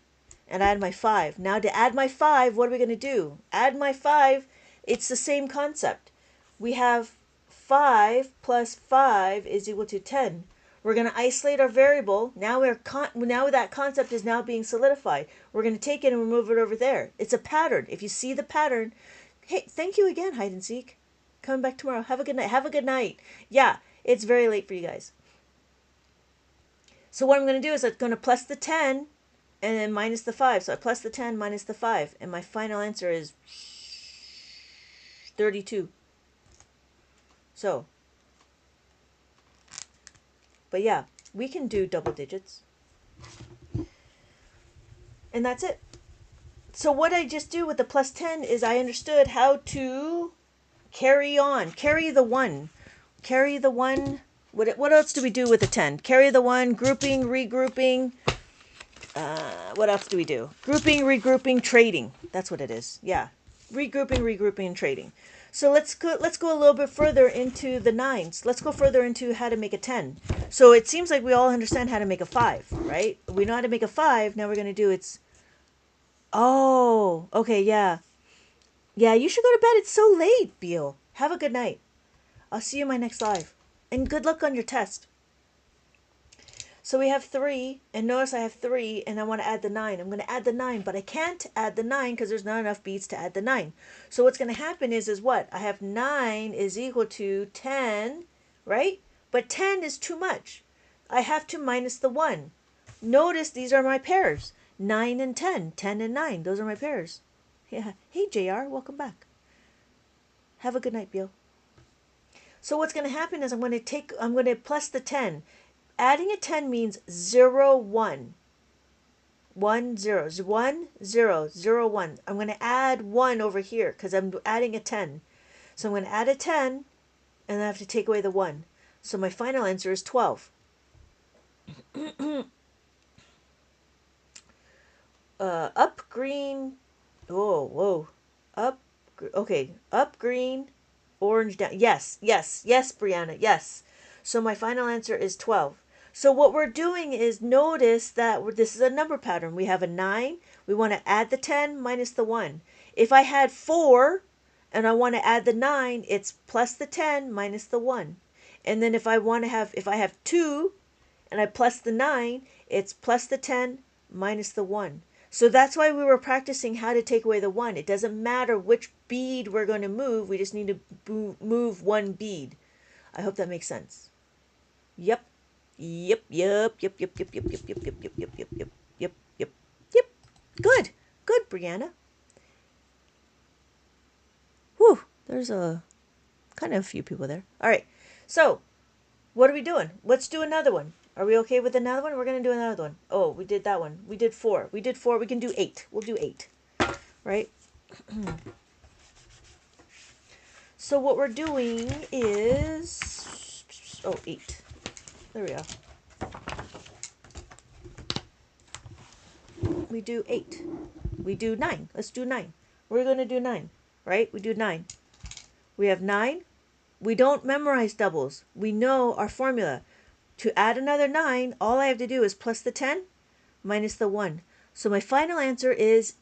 and add my 5. Now to add my 5, what are we going to do? Add my 5. It's the same concept. We have 5 plus 5 is equal to 10. We're going to isolate our variable. Now that concept is now being solidified. We're going to take it and remove it over there. It's a pattern. If you see the pattern, hey, thank you again, hide and seek. Coming back tomorrow. Have a good night. Have a good night. Yeah, it's very late for you guys. So what I'm going to do is I'm going to plus the 10 and then minus the 5. So I plus the 10 minus the 5. And my final answer is 32. So, but yeah, we can do double digits. And that's it. So what I just do with the plus 10 is I understood how to carry on. Carry the 1. Carry the 1. What else do we do with the 10? Carry the 1, grouping, regrouping. What else do we do? Grouping, regrouping, trading. That's what it is. Yeah. Regrouping, and trading. So let's go a little bit further into the 9s. Let's go further into how to make a 10. So it seems like we all understand how to make a 5, right? We know how to make a 5. Now we're going to do oh, okay, yeah. Yeah, you should go to bed. It's so late, Beal. Have a good night. I'll see you in my next live. And good luck on your test. So we have 3, and notice I have 3, and I want to add the 9. I'm going to add the 9, but I can't add the 9 because there's not enough beads to add the 9. So what's going to happen is what? I have 9 is equal to 10, right? But 10 is too much. I have to minus the 1. Notice these are my pairs. 9 and 10. 10 and 9. Those are my pairs. Yeah. Hey, JR. Welcome back. Have a good night, Bill. So what's going to happen is I'm going to plus the 10. Adding a 10 means 0, 1. 1, 0. 1, 0, 0, 1. I'm going to add 1 over here because I'm adding a 10. So I'm going to add a 10, and I have to take away the 1. So my final answer is 12. Up, green. Oh, whoa. Up, okay. Up, green, orange, down. Yes, Brianna, yes. So my final answer is 12. So what we're doing is notice that this is a number pattern. We have a 9. We want to add the 10 minus the 1. If I had 4 and I want to add the 9, it's plus the 10 minus the 1. And then if I have 2 and I plus the 9, it's plus the 10 minus the 1. So that's why we were practicing how to take away the 1. It doesn't matter which bead we're going to move. We just need to move one bead. I hope that makes sense. Yep. Good. Good, Brianna. Whew. There's a few people there. All right. So, what are we doing? Let's do another one. Are we okay with another one? We're going to do another one. Oh, we did that one. We did 4. We can do 8. We'll do 8. Right? So what we're doing is 8. There we go. We do 8. We do 9. Let's do 9. We're going to do 9, right? We do 9. We have 9. We don't memorize doubles. We know our formula. To add another 9, all I have to do is plus the 10 minus the 1. So my final answer is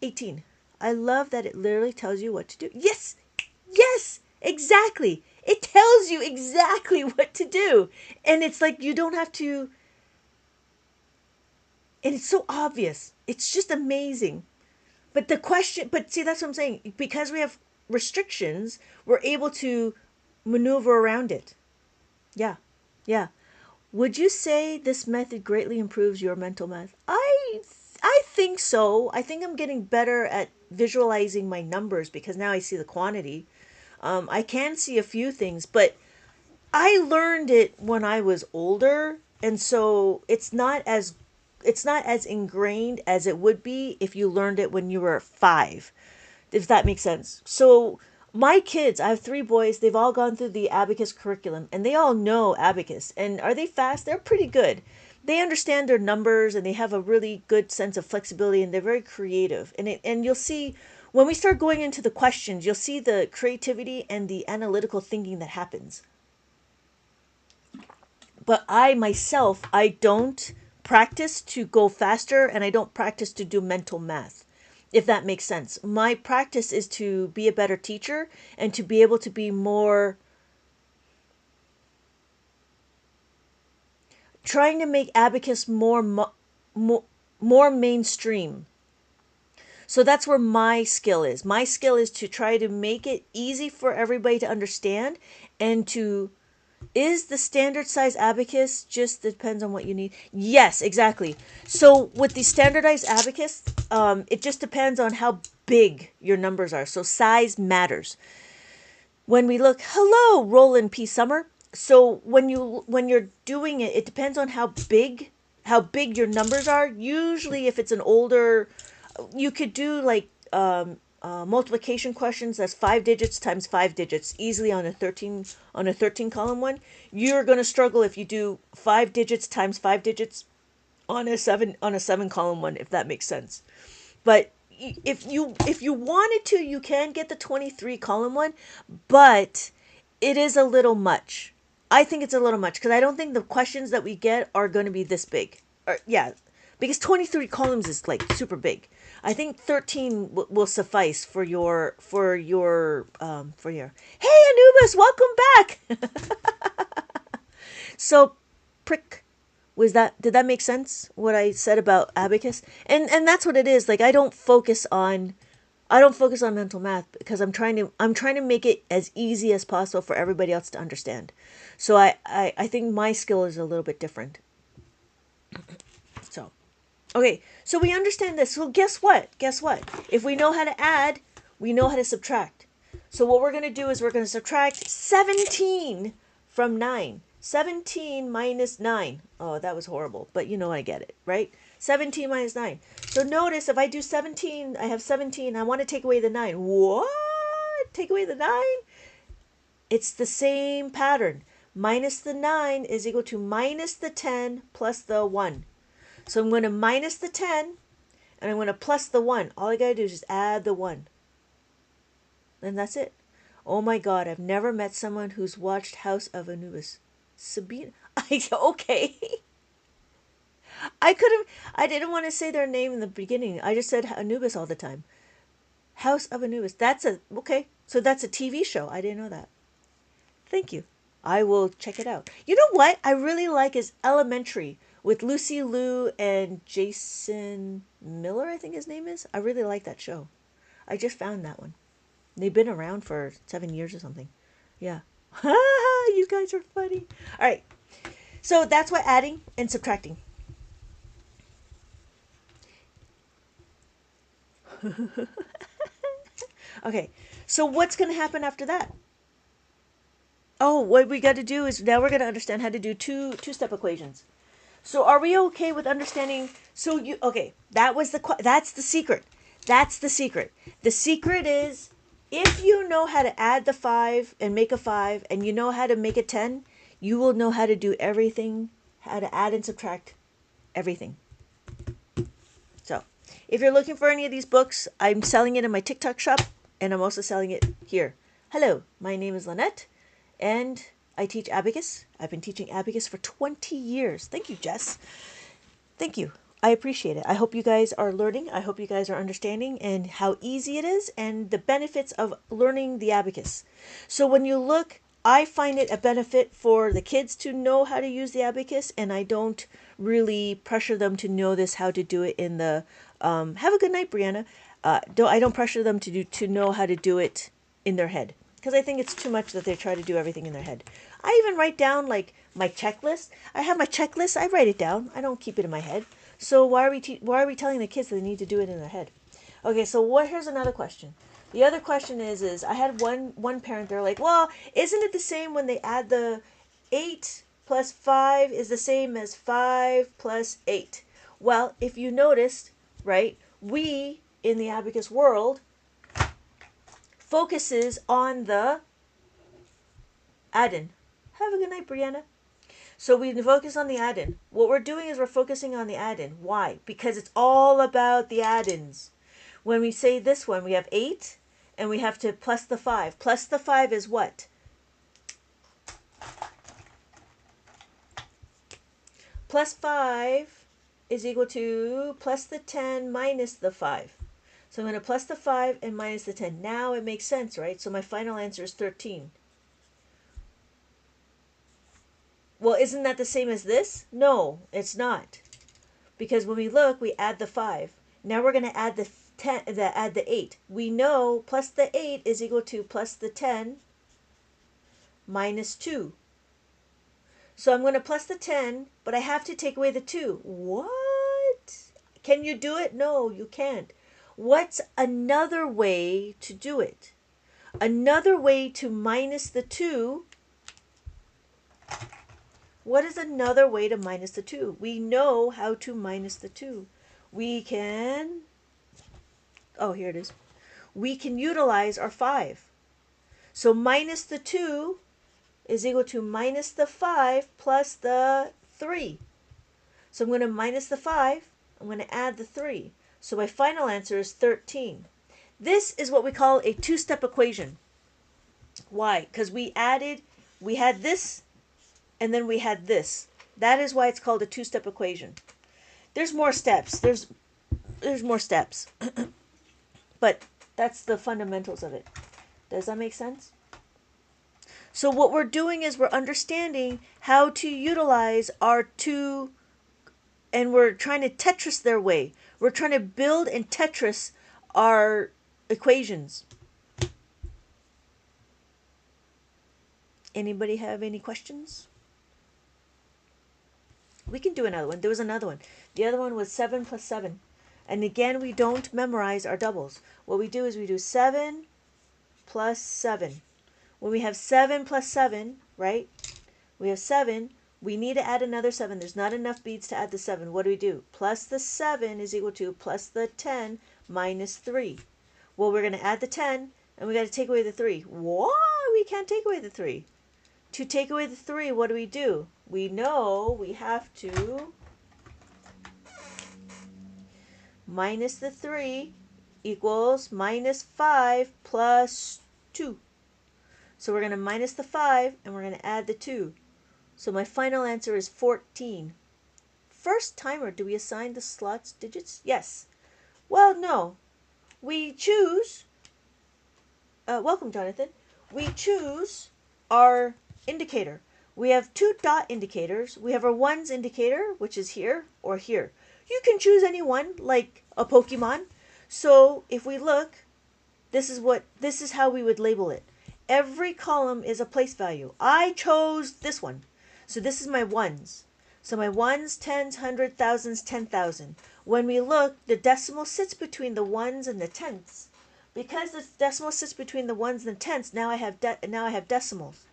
18. I love that it literally tells you what to do. Yes! Yes! Exactly! It tells you exactly what to do. And it's like you don't have to... And it's so obvious. It's just amazing. But see, that's what I'm saying. Because we have restrictions, we're able to maneuver around it. Yeah. Yeah. Would you say this method greatly improves your mental math? I think so. I think I'm getting better at visualizing my numbers because now I see the quantity. I can see a few things, but I learned it when I was older, and so it's not as ingrained as it would be if you learned it when you were 5, if that makes sense. So My kids, I have 3 boys, they've all gone through the Abacus curriculum and they all know Abacus. And are they fast? They're pretty good. They understand their numbers and they have a really good sense of flexibility and they're very creative. And you'll see when we start going into the questions, you'll see the creativity and the analytical thinking that happens. But I myself, I don't practice to go faster and I don't practice to do mental math, if that makes sense. My practice is to be a better teacher and to be able to be more trying to make Abacus more mainstream. So that's where my skill is. My skill is to try to make it easy for everybody to understand and to is the standard size abacus just depends on what you need? Yes, exactly. So with the standardized abacus, it just depends on how big your numbers are. So size matters. When we look, hello, Roland P. Summer. So when you're doing it, it depends on how big your numbers are. Usually, if it's an older, you could do like multiplication questions that's 5 digits times 5 digits easily on a 13 column one. You're going to struggle if you do 5 digits times 5 digits on a 7 column one, if that makes sense. But if you wanted to, you can get the 23 column one, but it is a little much. I think it's a little much because I don't think the questions that we get are going to be this big. Or yeah, because 23 columns is like super big. I think 13 will suffice for your. Hey Anubis, welcome back. So, prick. Did that make sense what I said about abacus? And that's what it is. Like I don't focus on mental math because I'm trying to make it as easy as possible for everybody else to understand. So I think my skill is a little bit different. So okay, so we understand this. So guess what? If we know how to add, we know how to subtract. So what we're going to do is we're going to subtract 17 from 9. 17 minus 9. Oh, that was horrible, but you know I get it, right? 17 minus 9. So notice if I do 17, I have 17. I want to take away the 9. What? Take away the 9? It's the same pattern. Minus the 9 is equal to minus the 10 plus the 1. So I'm going to minus the 10 and I'm going to plus the 1. All I got to do is just add the 1. And that's it. Oh my God, I've never met someone who's watched House of Anubis. Sabina. Okay. I didn't want to say their name in the beginning. I just said Anubis all the time. House of Anubis. Okay. So that's a TV show. I didn't know that. Thank you. I will check it out. You know what I really like is Elementary with Lucy Liu and Jason Miller, I think his name is. I really like that show. I just found that one. They've been around for 7 years or something. Yeah. You guys are funny. All right. So that's what adding and subtracting. Okay. So what's going to happen after that? Oh, what we got to do is now we're going to understand how to do two-step equations. So are we okay with understanding? Okay, that's the secret. That's the secret. The secret is if you know how to add the 5 and make a 5 and you know how to make a 10, you will know how to do everything, how to add and subtract everything. So if you're looking for any of these books, I'm selling it in my TikTok shop and I'm also selling it here. Hello, my name is Lynette and I teach Abacus. I've been teaching Abacus for 20 years. Thank you, Jess. Thank you. I appreciate it. I hope you guys are learning. I hope you guys are understanding and how easy it is and the benefits of learning the Abacus. So when you look, I find it a benefit for the kids to know how to use the Abacus, and I don't really pressure them to know how to do it in the have a good night, Brianna. I don't pressure them to know how to do it in their head because I think it's too much that they try to do everything in their head. I even write down like my checklist. I have my checklist. I write it down. I don't keep it in my head. So why are we telling the kids that they need to do it in their head? Okay, so here's another question. The other question is I had one parent, they're like, well, isn't it the same when they add the 8 plus 5 is the same as 5 plus 8? Well, if you noticed, right, we in the Abacus world, focuses on the addend. Have a good night, Brianna. So we focus on the addend. What we're doing is we're focusing on the addend. Why? Because it's all about the addends. When we say this one, we have 8, and we have to plus the 5. Plus the 5 is what? Plus 5 is equal to plus the 10 minus the 5. So I'm going to plus the 5 and minus the 10. Now it makes sense, right? So my final answer is 13. Well, isn't that the same as this? No, it's not. Because when we look, we add the 5. Now we're going to add the 10, add the 8. We know plus the 8 is equal to plus the 10 minus 2. So I'm going to plus the 10, but I have to take away the 2. What? Can you do it? No, you can't. What's another way to do it? Another way to minus the 2. What is another way to minus the 2? We know how to minus the 2. We can, oh, here it is. We can utilize our 5. So minus the 2 is equal to minus the 5 plus the 3. So I'm going to minus the 5. I'm going to add the 3. So my final answer is 13. This is what we call a two-step equation. Why? Because we had this, and then we had this. That is why it's called a two-step equation. There's more steps. There's more steps. But that's the fundamentals of it. Does that make sense? So what we're doing is we're understanding how to utilize our two, and we're trying to Tetris their way. We're trying to build and Tetris our equations. Anybody have any questions? We can do another one. There was another one. The other one was 7 plus 7. And again, we don't memorize our doubles. What we do is we do 7 plus 7. When we have 7 plus 7, right? We have 7. We need to add another 7. There's not enough beads to add the 7. What do? Plus the 7 is equal to plus the 10 minus 3. Well, we're going to add the 10, and we got to take away the 3. Why? We can't take away the 3. To take away the 3, what do? We know we have to minus the 3 equals minus 5 plus 2. So we're going to minus the 5, and we're going to add the 2. So my final answer is 14. First timer, do we assign the slots digits? Yes. Well, no. We choose, welcome Jonathan, we choose our indicator. We have two dot indicators. We have our ones indicator, which is here or here. You can choose any one, like a Pokemon. So if we look, this is how we would label it. Every column is a place value. I chose this one. So this is my ones. So my ones, tens, hundred, thousands, 10,000. When we look, the decimal sits between the ones and the tenths. Because the decimal sits between the ones and the tenths, now I have decimals,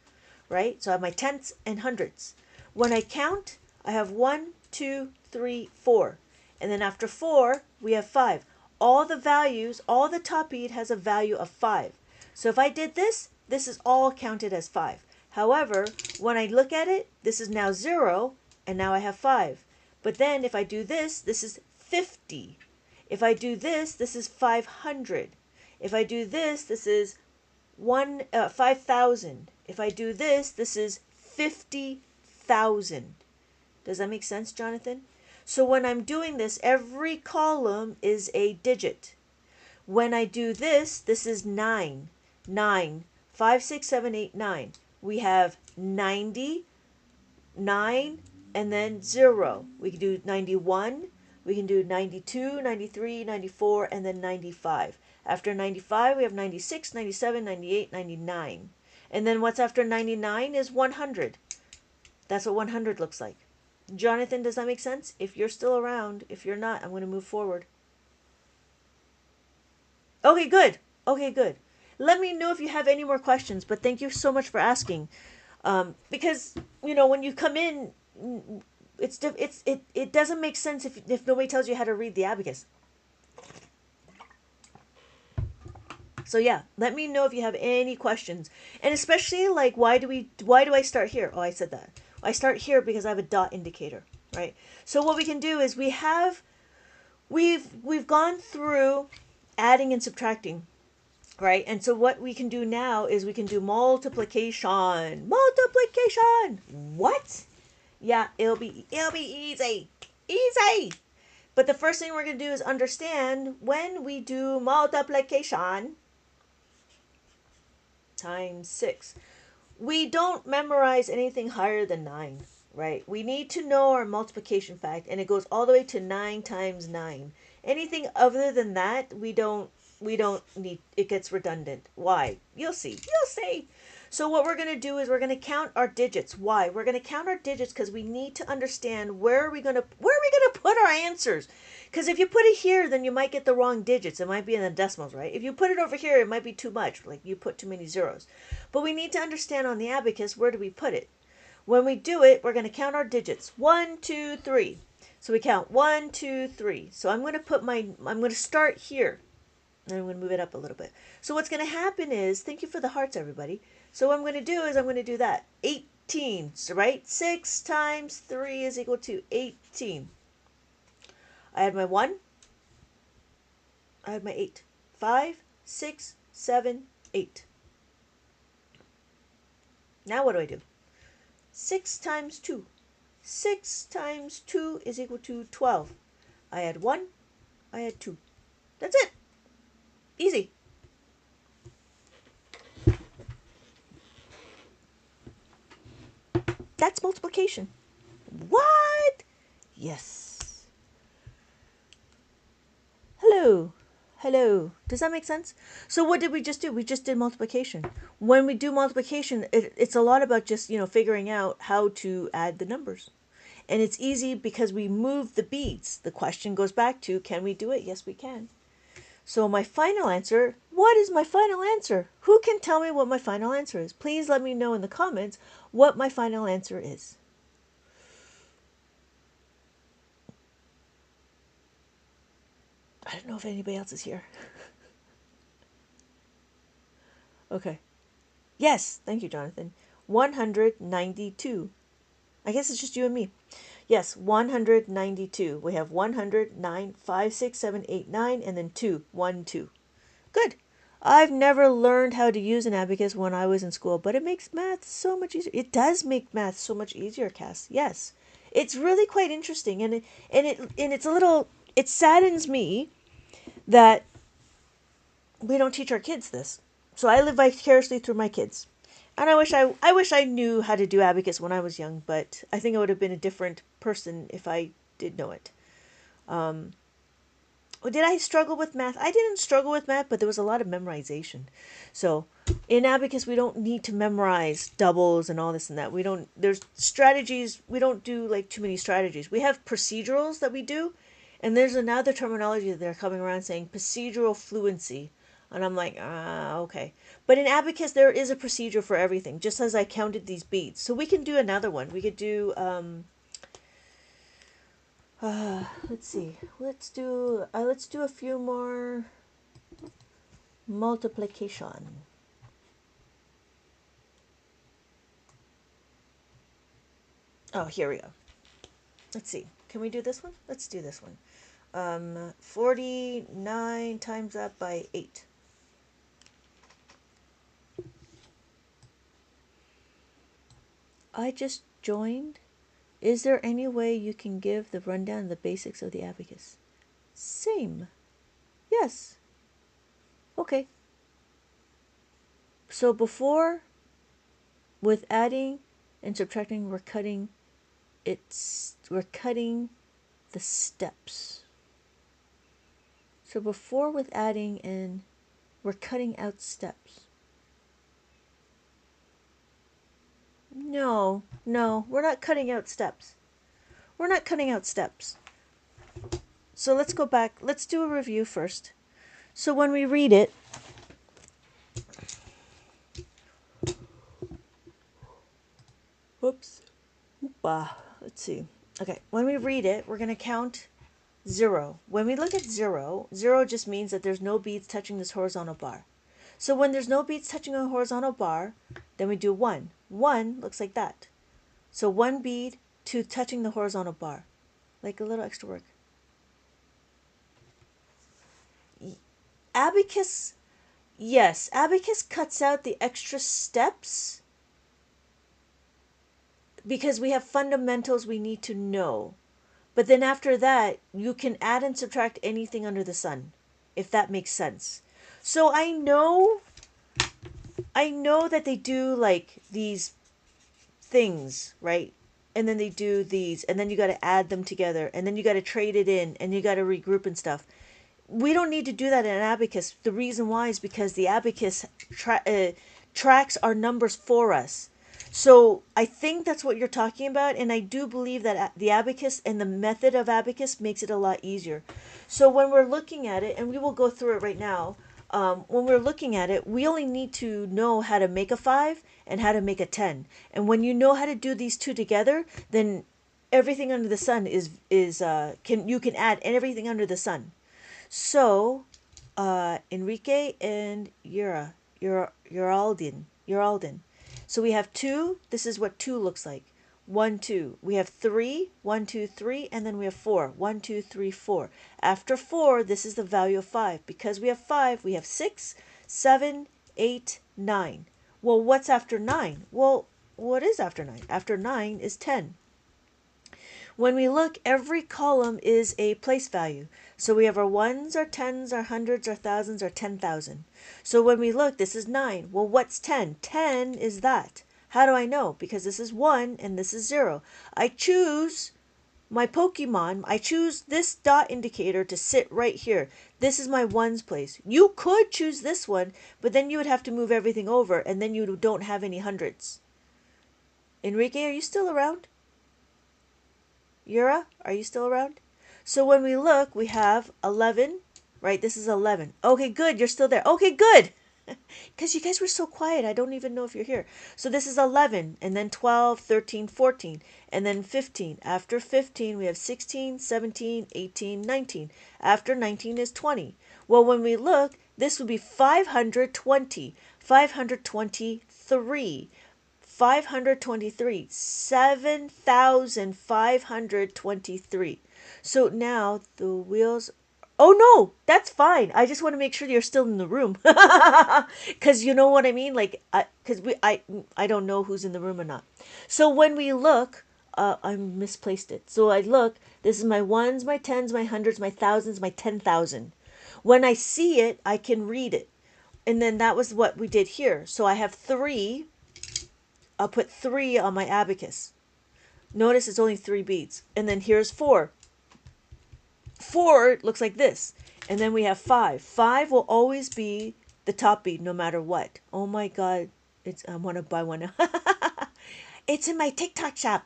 right? So I have my tenths and hundreds. When I count, I have 1, 2, 3, 4. And then after 4, we have 5. All the values, all the top bead has a value of 5. So if I did this, this is all counted as 5. However, when I look at it, this is now 0, and now I have 5. But then if I do this, this is 50. If I do this, this is 500. If I do this, this is 5,000. If I do this, this is 50,000. Does that make sense, Jonathan? So when I'm doing this, every column is a digit. When I do this, this is 9. 9. 5, 6, 7, 8, 9. We have 90, 9, and then 0. We can do 91. We can do 92, 93, 94, and then 95. After 95, we have 96, 97, 98, 99. And then what's after 99 is 100. That's what 100 looks like. Jonathan, does that make sense? If you're still around, if you're not, I'm going to move forward. Okay, good. Okay, good. Let me know if you have any more questions, but thank you so much for asking. Because, you know, when you come in, it doesn't make sense if nobody tells you how to read the abacus. So yeah, let me know if you have any questions. And especially like why do I start here? Oh, I said that. I start here because I have a dot indicator, right? So what we can do is we've gone through adding and subtracting, right? And so what we can do now is we can do multiplication. Multiplication. What? Yeah, it'll be easy. Easy. But the first thing we're going to do is understand when we do multiplication times 6. We don't memorize anything higher than 9, right? We need to know our multiplication fact, and it goes all the way to 9 times 9. Anything other than that, we don't need. It gets redundant. Why? You'll see. You'll see. So what we're going to do is we're going to count our digits. Why? We're going to count our digits because we need to understand where are we going to put our answers. Because if you put it here, then you might get the wrong digits. It might be in the decimals, right? If you put it over here, it might be too much. Like you put too many zeros. But we need to understand on the abacus, where do we put it? When we do it, we're going to count our digits. 1, 2, 3. So we count 1, 2, 3. So I'm going to start here. And I'm going to move it up a little bit. So what's going to happen is, thank you for the hearts, everybody. So what I'm going to do is I'm going to do that. 18, so right? 6 times 3 is equal to 18. I had my 1. I had my 8. 5, 6, 7, 8. Now what do? 6 times 2. 6 times 2 is equal to 12. I had 1. I had 2. That's it. Easy. That's multiplication. What? Yes. Hello. Hello. Does that make sense? So what did we just do? We just did multiplication. When we do multiplication, it's a lot about just, figuring out how to add the numbers. And it's easy because we move the beads. The question goes back to, can we do it? Yes, we can. So my final answer, what is my final answer? Who can tell me what my final answer is? Please let me know in the comments what my final answer is. I don't know if anybody else is here. Okay. Yes, thank you, Jonathan. 192. I guess it's just you and me. Yes, 192. We have 109, 5, 6, 7, 8, 9, and then 2. 1, 2. Good. I've never learned how to use an abacus when I was in school, but it makes math so much easier. It does make math so much easier, Cass. Yes. It's really quite interesting, and it's a little, it saddens me that we don't teach our kids this. So I live vicariously through my kids. And I wish I knew how to do abacus when I was young, but I think I would have been a different person if I did know it. Did I struggle with math? I didn't struggle with math, but there was a lot of memorization. So in abacus, we don't need to memorize doubles and all this and that. There's strategies. We don't do like too many strategies. We have procedurals that we do. And there's another terminology that they're coming around saying procedural fluency. And I'm like, okay. But in abacus, there is a procedure for everything, just as I counted these beads. So we can do another one. We could do, let's see. Let's do a few more multiplication. Oh, here we go. Let's see. Can we do this one? Let's do this one. 49 times that by 8. I just joined. Is there any way you can give the rundown of the basics of the abacus? Same. Yes. Okay. So before, with adding and subtracting, we're cutting the steps. So before with adding and we're cutting out steps. No, we're not cutting out steps. We're not cutting out steps. So let's go back. Let's do a review first. So when we read it, whoops. Let's see. Okay, when we read it, we're going to count 0. When we look at 0, 0 just means that there's no beads touching this horizontal bar. So when there's no beads touching a horizontal bar, then we do 1. 1 looks like that. So 1 bead, 2 touching the horizontal bar. Like a little extra work. Abacus, yes, Abacus cuts out the extra steps because we have fundamentals we need to know. But then after that, you can add and subtract anything under the sun, if that makes sense. So I know that they do like these things, right? And then they do these, and then you got to add them together, and then you got to trade it in, and you got to regroup and stuff. We don't need to do that in an abacus. The reason why is because the abacus tracks our numbers for us. So I think that's what you're talking about, and I do believe that the abacus and the method of abacus makes it a lot easier. So when we're looking at it, and we will go through it right now, when we're looking at it, we only need to know how to make a 5 and how to make a 10. And when you know how to do these two together, then everything under the sun you can add everything under the sun. So, Enrique and Uralden. So we have 2. This is what 2 looks like. 1, 2. We have 3. 1, 2, 3. And then we have 4. 1, 2, 3, 4. After 4, this is the value of 5. Because we have 5, we have 6, 7, 8, 9. Well, what's after 9? Well, what is after 9? After 9 is 10. When we look, every column is a place value. So we have our ones, our tens, our hundreds, our thousands, our 10,000. So when we look, this is 9. Well, what's 10? 10 is that. How do I know? Because this is 1 and this is 0. I choose my Pokemon. I choose this dot indicator to sit right here. This is my ones place. You could choose this one, but then you would have to move everything over, and then you don't have any hundreds. Enrique, are you still around? Yura, are you still around? So when we look, we have 11, right? This is 11. Okay, good. You're still there. Okay, good. Because you guys were so quiet. I don't even know if you're here. So this is 11, and then 12, 13, 14, and then 15. After 15, we have 16, 17, 18, 19. After 19 is 20. Well, when we look, this would be 520, 523. 523, 7,523. So now the wheels. Oh no, that's fine. I just want to make sure you're still in the room, because you know what I mean. Like, because I don't know who's in the room or not. So when we look, I misplaced it. So I look. This is my ones, my tens, my hundreds, my thousands, my 10,000. When I see it, I can read it, and then that was what we did here. So I have 3. I'll put 3 on my abacus. Notice it's only 3 beads. And then here's 4. 4 looks like this. And then we have 5. 5 will always be the top bead no matter what. Oh my God. I want to buy one. It's in my TikTok shop.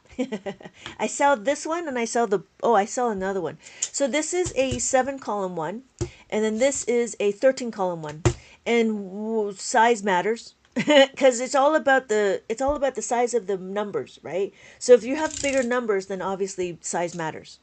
I sell this one and I sell another one. So this is a 7 column one. And then this is a 13 column one. And size matters. Because it's all about the size of the numbers, right? So if you have bigger numbers, then obviously size matters.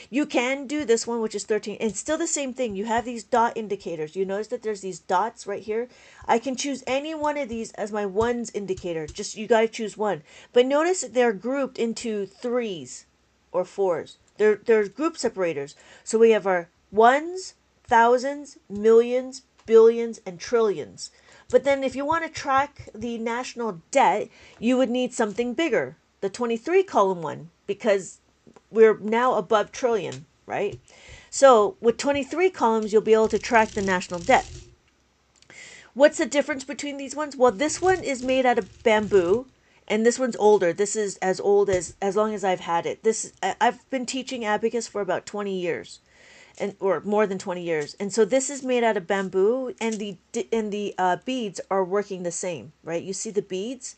You can do this one, which is 13. And it's still the same thing. You have these dot indicators. You notice that there's these dots right here. I can choose any one of these as my ones indicator. Just you got to choose one. But notice that they're grouped into 3s or 4s. They're group separators. So we have our ones, thousands, millions, billions, and trillions. But then if you want to track the national debt, you would need something bigger, the 23 column one, because we're now above trillion, right? So with 23 columns, you'll be able to track the national debt. What's the difference between these ones? Well, this one is made out of bamboo, and this one's older. This is as old as long as I've had it. I've been teaching abacus for about 20 years. Or more than 20 years. And so this is made out of bamboo, and the beads are working the same, right? You see the beads?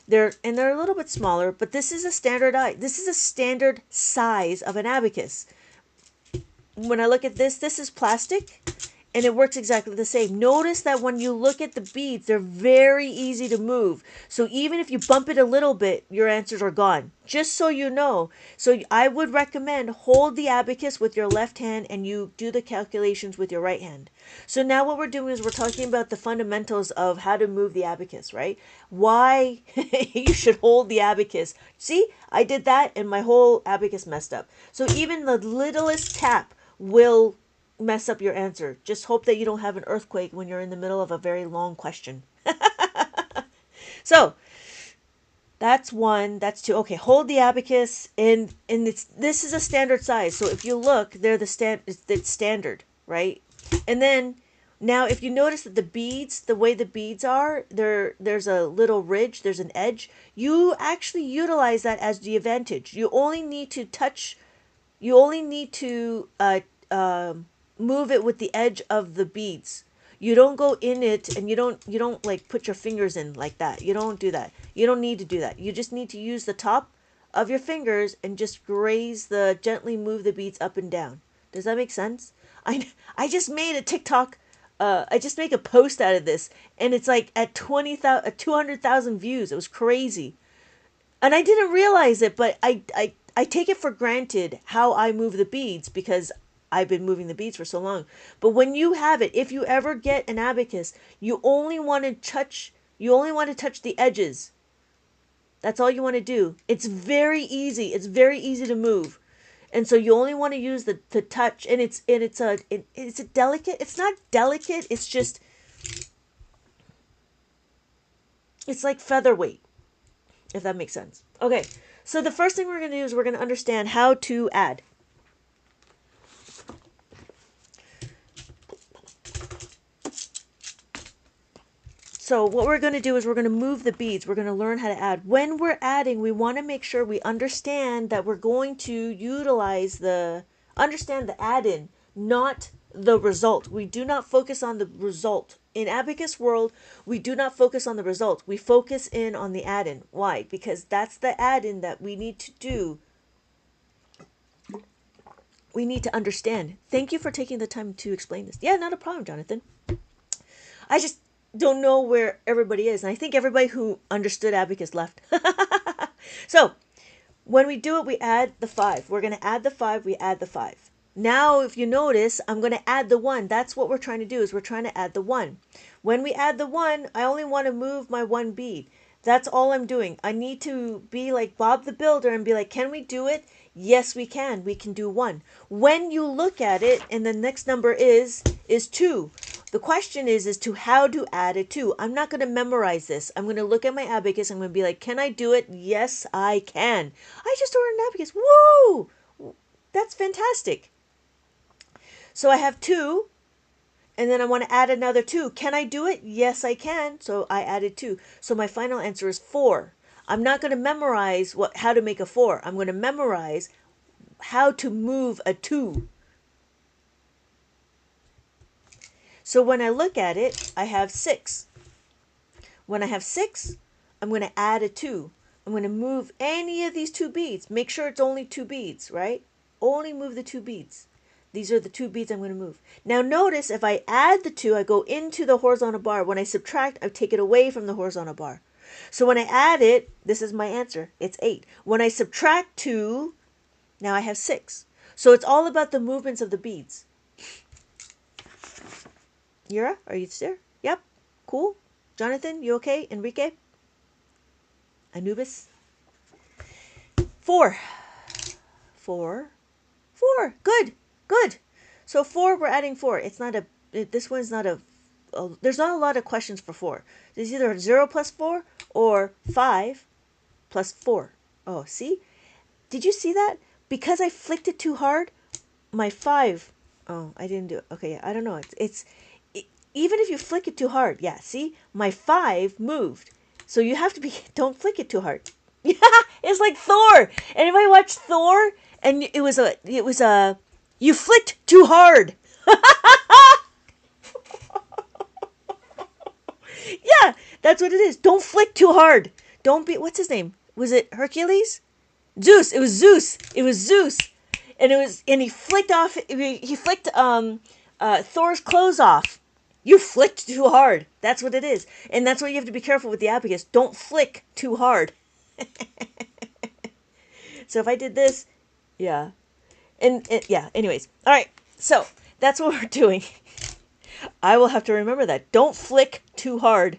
They're a little bit smaller, but this is a standard size of an abacus. When I look at this is plastic, and it works exactly the same. Notice that when you look at the beads, they're very easy to move. So even if you bump it a little bit, your answers are gone. Just so you know. So I would recommend hold the abacus with your left hand and you do the calculations with your right hand. So now what we're doing is we're talking about the fundamentals of how to move the abacus, right? Why you should hold the abacus. See, I did that and my whole abacus messed up. So even the littlest tap will mess up your answer. Just hope that you don't have an earthquake when you're in the middle of a very long question. So that's one, that's two. Okay, hold the abacus, and this is a standard size. So if you look, they're it's standard, right? And then now if you notice that the beads, the way the beads are, there's a little ridge, there's an edge. You actually utilize that as the advantage. You only need to move it with the edge of the beads. You don't go in it and you don't like put your fingers in like that. You don't do that. You don't need to do that. You just need to use the top of your fingers and just gently move the beads up and down. Does that make sense? I just made a TikTok. I just make a post out of this, and it's like at 200,000 views. It was crazy, and I didn't realize it, but I take it for granted how I move the beads because I've been moving the beads for so long. But when you have it, if you ever get an abacus, you only want to touch the edges. That's all you want to do. It's very easy. It's very easy to move. And so you only want to use the touch, and it's a delicate. It's not delicate. It's just it's like featherweight, if that makes sense. Okay. So the first thing we're going to do is we're going to understand how to add. So what we're going to do is we're going to move the beads. We're going to learn how to add. When we're adding, we want to make sure we understand that we're going to understand the add-in, not the result. We do not focus on the result. In Abacus world, we do not focus on the result. We focus in on the add-in. Why? Because that's the add-in that we need to do. We need to understand. Thank you for taking the time to explain this. Yeah, not a problem, Jonathan. I just don't know where everybody is. And I think everybody who understood Abacus left. So when we do it, we add the 5. We're going to add the 5. We add the 5. Now, if you notice, I'm going to add the 1. That's what we're trying to do, is we're trying to add the 1. When we add the 1, I only want to move my 1 bead. That's all I'm doing. I need to be like Bob the Builder and be like, can we do it? Yes, we can. We can do 1. When you look at it, and the next number is 2. The question is to how to add a 2. I'm not going to memorize this. I'm going to look at my abacus. I'm going to be like, can I do it? Yes, I can. I just ordered an abacus. Woo! That's fantastic. So I have 2, and then I want to add another 2. Can I do it? Yes, I can. So I added 2. So my final answer is 4. I'm not going to memorize how to make a 4. I'm going to memorize how to move a 2. So when I look at it, I have 6. When I have 6, I'm going to add a 2. I'm going to move any of these 2 beads. Make sure it's only 2 beads, right? Only move the 2 beads. These are the 2 beads I'm going to move. Now notice if I add the 2, I go into the horizontal bar. When I subtract, I take it away from the horizontal bar. So when I add it, this is my answer. It's 8. When I subtract 2, now I have 6. So it's all about the movements of the beads. Yura, are you there? Yep. Cool. Jonathan, you okay? Enrique? Anubis? 4. 4. 4. Good. Good. So 4, we're adding 4. It's not this one's not there's not a lot of questions for 4. There's either 0 plus 4 or 5 plus 4. Oh, see? Did you see that? Because I flicked it too hard, my 5, oh, I didn't do it. Okay, yeah, I don't know. Even if you flick it too hard, yeah, see? My 5 moved. So you have to don't flick it too hard. Yeah, it's like Thor. Anybody watch Thor? And it was you flicked too hard. Yeah, that's what it is. Don't flick too hard. Don't be, what's his name? Was it Hercules? Zeus. It was Zeus. It was Zeus. And he flicked off, he flicked Thor's clothes off. You flicked too hard. That's what it is. And that's why you have to be careful with the abacus. Don't flick too hard. So if I did this, yeah. And yeah, anyways. All right. So that's what we're doing. I will have to remember that. Don't flick too hard.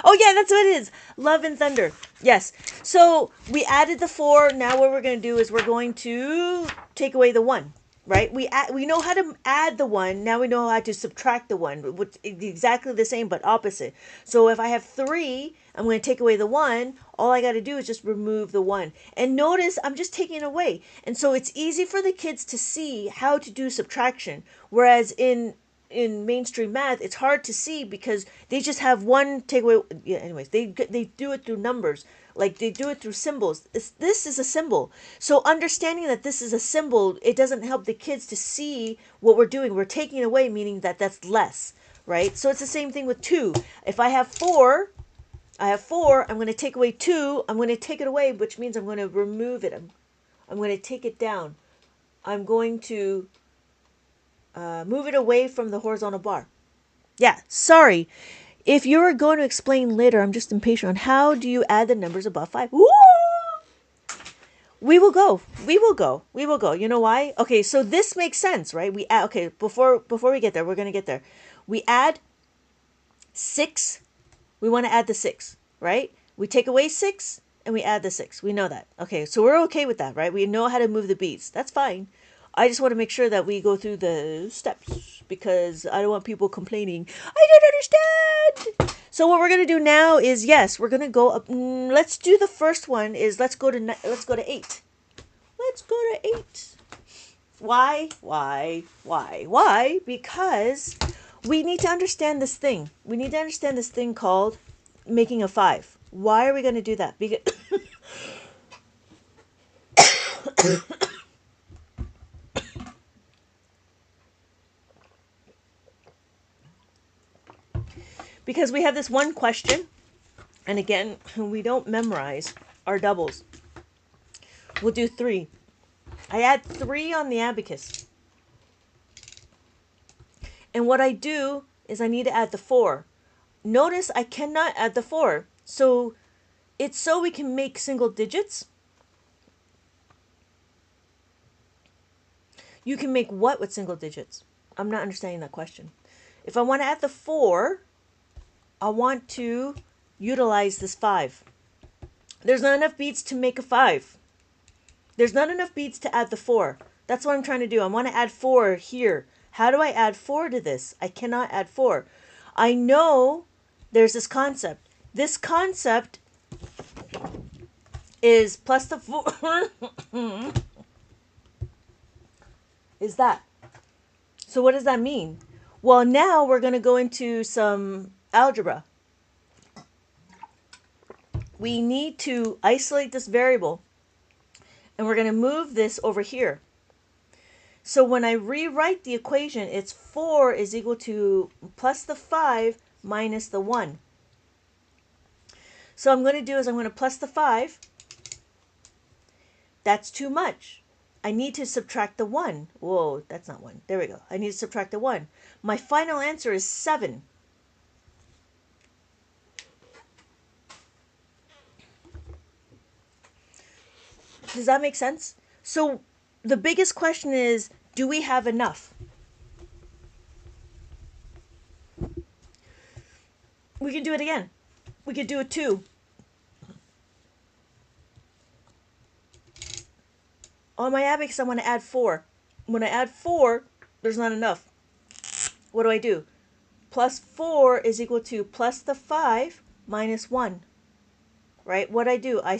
Oh yeah, that's what it is. Love and Thunder. Yes. So we added the 4. Now what we're going to do is we're going to take away the 1. Right? We know how to add the 1. Now we know how to subtract the 1. Which is exactly the same but opposite. So if I have 3, I'm going to take away the 1. All I got to do is just remove the 1. And notice I'm just taking it away. And so it's easy for the kids to see how to do subtraction. Whereas in mainstream math, it's hard to see because they just have one takeaway. Yeah, anyways, they do it through numbers, like they do it through symbols. This is a symbol, so understanding that this is a symbol, it doesn't help the kids to see what we're doing. We're taking away, meaning that that's less, right? So it's the same thing with 2. If I have 4, I'm going to take away 2. I'm going to take it away, which means I'm going to remove it. I'm going to take it down. I'm going to move it away from the horizontal bar. Yeah, sorry. If you're going to explain later, I'm just impatient on how do you add the numbers above 5. Woo! We will go. We will go. We will go. You know why? Okay, so this makes sense, right? We add, okay, before we get there, we're going to get there. We add 6. We want to add the 6, right? We take away 6 and we add the 6. We know that. Okay, so we're okay with that, right? We know how to move the beats. That's fine. I just want to make sure that we go through the steps because I don't want people complaining, I don't understand. So what we're going to do now is, yes, we're going to go up. Let's do the first one is let's go to 8. Let's go to 8. Why? Because we need to understand this thing. We need to understand this thing called making a 5. Why are we going to do that? Because because we have this one question, and again, we don't memorize our doubles. We'll do 3. I add 3 on the abacus. And what I do is I need to add the 4. Notice I cannot add the 4. So it's so we can make single digits. You can make what with single digits? I'm not understanding that question. If I want to add the 4, I want to utilize this 5. There's not enough beats to make a 5. There's not enough beats to add the 4. That's what I'm trying to do. I want to add 4 here. How do I add 4 to this? I cannot add 4. I know there's this concept. This concept is plus the 4 is that. So what does that mean? Well, now we're going to go into some algebra. We need to isolate this variable, and we're going to move this over here. So when I rewrite the equation, it's 4 is equal to plus the 5 minus the 1. So I'm going to do is I'm going to plus the 5. That's too much. I need to subtract the 1. Whoa, that's not 1. There we go. I need to subtract the 1. My final answer is 7. Does that make sense? So the biggest question is, do we have enough? We can do it again. We could do a 2. On my abacus, I want to add 4. When I add 4, there's not enough. What do? Plus 4 is equal to plus the 5 minus 1. Right? What I do, I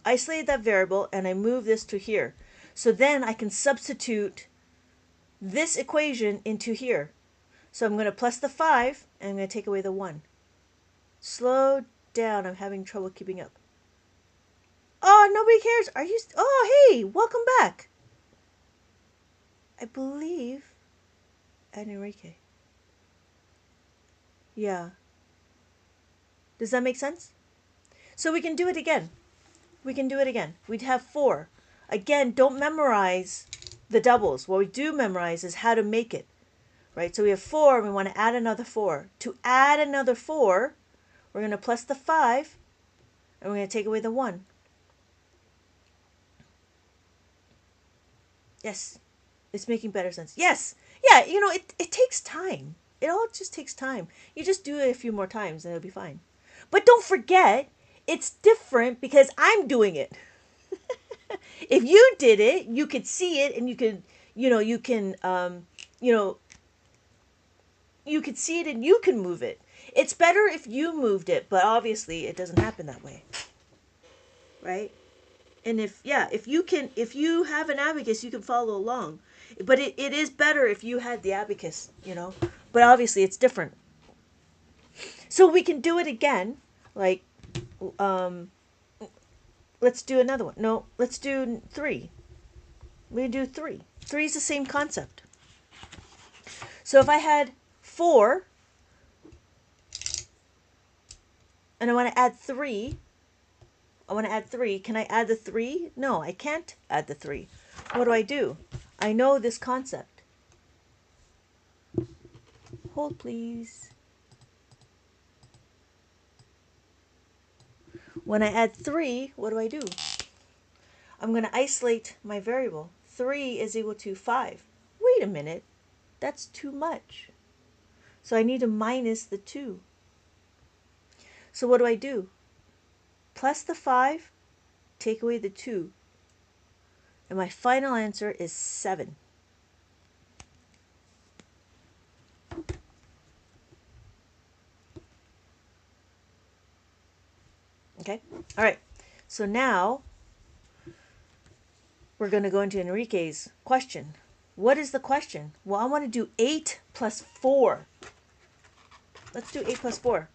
isolate that variable and I move this to here. So then I can substitute this equation into here. So I'm going to plus the 5 and I'm going to take away the 1. Slow down. I'm having trouble keeping up. Oh, nobody cares. Are you? Oh, hey, welcome back. I believe Enrique. Yeah. Does that make sense? So we can do it again. We can do it again. We'd have 4. Again, don't memorize the doubles. What we do memorize is how to make it, right? So we have 4, and we want to add another 4. To add another 4, we're going to plus the 5, and we're going to take away the 1. Yes, it's making better sense. Yes, yeah, you know, it takes time. It all just takes time. You just do it a few more times, and it'll be fine. But don't forget, it's different because I'm doing it. If you did it, you could see it, and you could, you can, you could see it and you can move it. It's better if you moved it, but obviously it doesn't happen that way, right? And if you have an abacus, you can follow along. But it is better if you had the abacus, But obviously it's different. So we can do it again, like, let's do another one. No, let's do 3. We do 3. 3 is the same concept. So if I had 4, and I want to add 3, can I add the 3? No, I can't add the 3. What do? I know this concept. Hold, please. When I add 3, what do? I'm going to isolate my variable. 3 is equal to 5. Wait a minute. That's too much. So I need to minus the 2. So what do? Plus the 5, take away the 2. And my final answer is 7. Okay? All right. So now we're going to go into Enrique's question. What is the question? Well, I want to do 8 plus 4. Let's do 8 plus 4.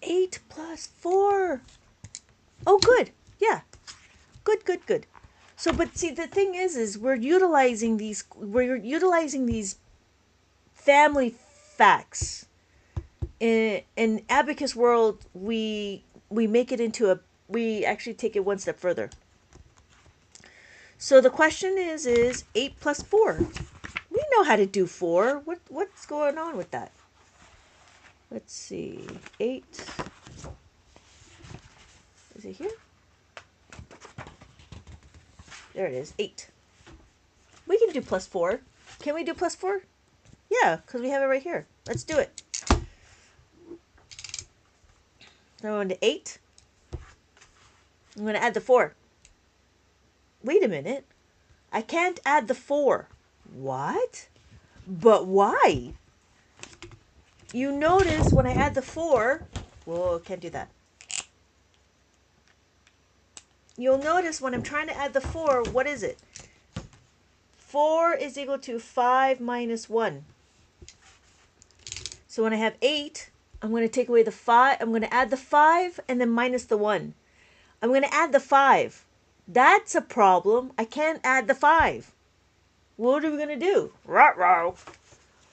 8 plus 4. Oh, good. Yeah. Good. So, but see, the thing is we're utilizing these family facts. In Abacus world, we make it into we actually take it one step further. So the question is 8 plus 4. We know how to do 4. What's going on with that? Let's see. 8. Is it here? There it is. 8. We can do plus 4. Can we do plus 4? Yeah, because we have it right here. Let's do it. So I'm going to 8. I'm going to add the 4. Wait a minute. I can't add the 4. What? But why? You notice when I add the 4, whoa, can't do that. You'll notice when I'm trying to add the 4, what is it? 4 is equal to 5 minus 1. So when I have 8, I'm going to take away the 5. I'm going to add the 5 and then minus the 1. I'm going to add the 5. That's a problem. I can't add the 5. What are we going to do? Ruh-roh.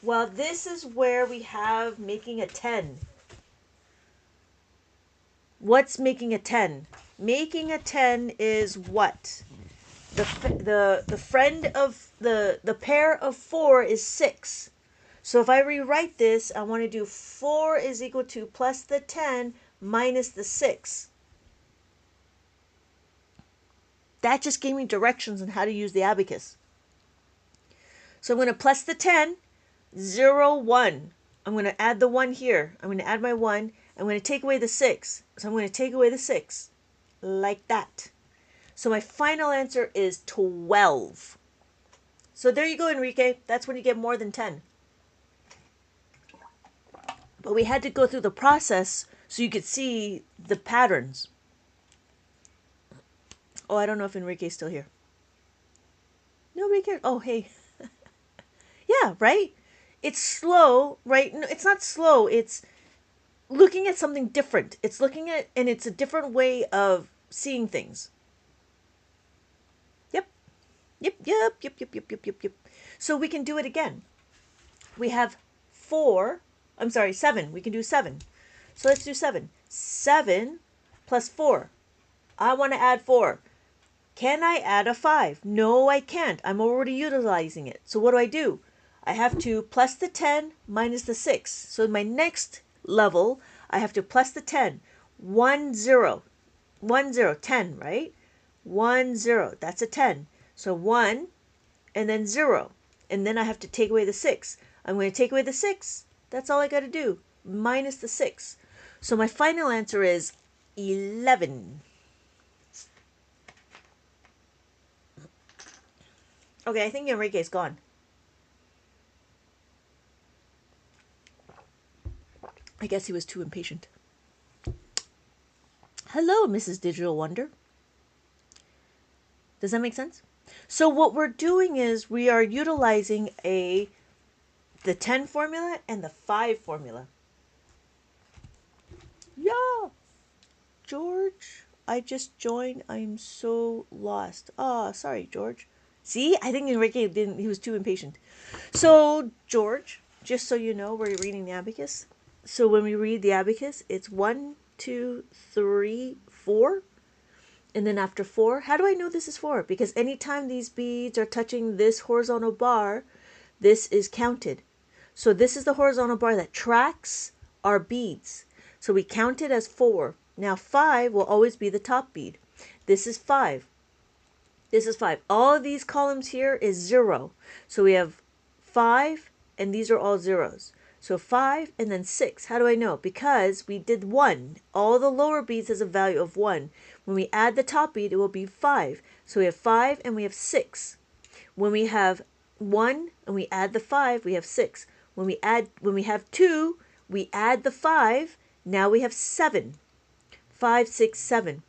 Well, this is where we have making a 10. What's making a 10? Making a 10 is what? The friend of the pair of 4 is 6. So if I rewrite this, I want to do 4 is equal to plus the 10 minus the 6. That just gave me directions on how to use the abacus. So I'm going to plus the 10, 0, 1. I'm going to add the 1 here. I'm going to add my 1. I'm going to take away the 6. So I'm going to take away the 6. Like that. So my final answer is 12. So there you go, Enrique. That's when you get more than 10. But we had to go through the process so you could see the patterns. Oh, I don't know if Enrique's still here. Nobody cares. Oh, hey. Yeah, right? It's slow, right? No, it's not slow. It's looking at something different. It's looking at, and it's a different way of seeing things. Yep. So we can do it again. We have 7. We can do 7. So let's do 7. 7 plus 4. I want to add 4. Can I add a 5? No, I can't. I'm already utilizing it. So what do? I have to plus the 10 minus the 6. So my next level, I have to plus the 10. 1, 0. 1, 0. 10, right? 1, 0. That's a 10. So 1 and then 0. And then I have to take away the 6. I'm going to take away the 6. That's all I got to do. Minus the 6. So my final answer is 11. Okay, I think Enrique's gone. I guess he was too impatient. Hello, Mrs. Digital Wonder. Does that make sense? So what we're doing is we are utilizing the 10 formula and the 5 formula. Yeah. George, I just joined. I'm so lost. Oh, sorry, George. See, I think Enrique didn't, he was too impatient. So, George, just so you know, we're reading the abacus. So when we read the abacus, it's 1, 2, 3, 4. And then after 4, how do I know this is 4? Because anytime these beads are touching this horizontal bar, this is counted. So this is the horizontal bar that tracks our beads. So we count it as 4. Now 5 will always be the top bead. This is 5. This is 5. All of these columns here is 0. So we have 5, and these are all zeros. So 5 and then 6. How do I know? Because we did 1. All the lower beads has a value of 1. When we add the top bead, it will be 5. So we have 5 and we have 6. When we have 1 and we add the 5, we have 6. When we have 2, we add the 5. Now we have 7. 5, 6, 7.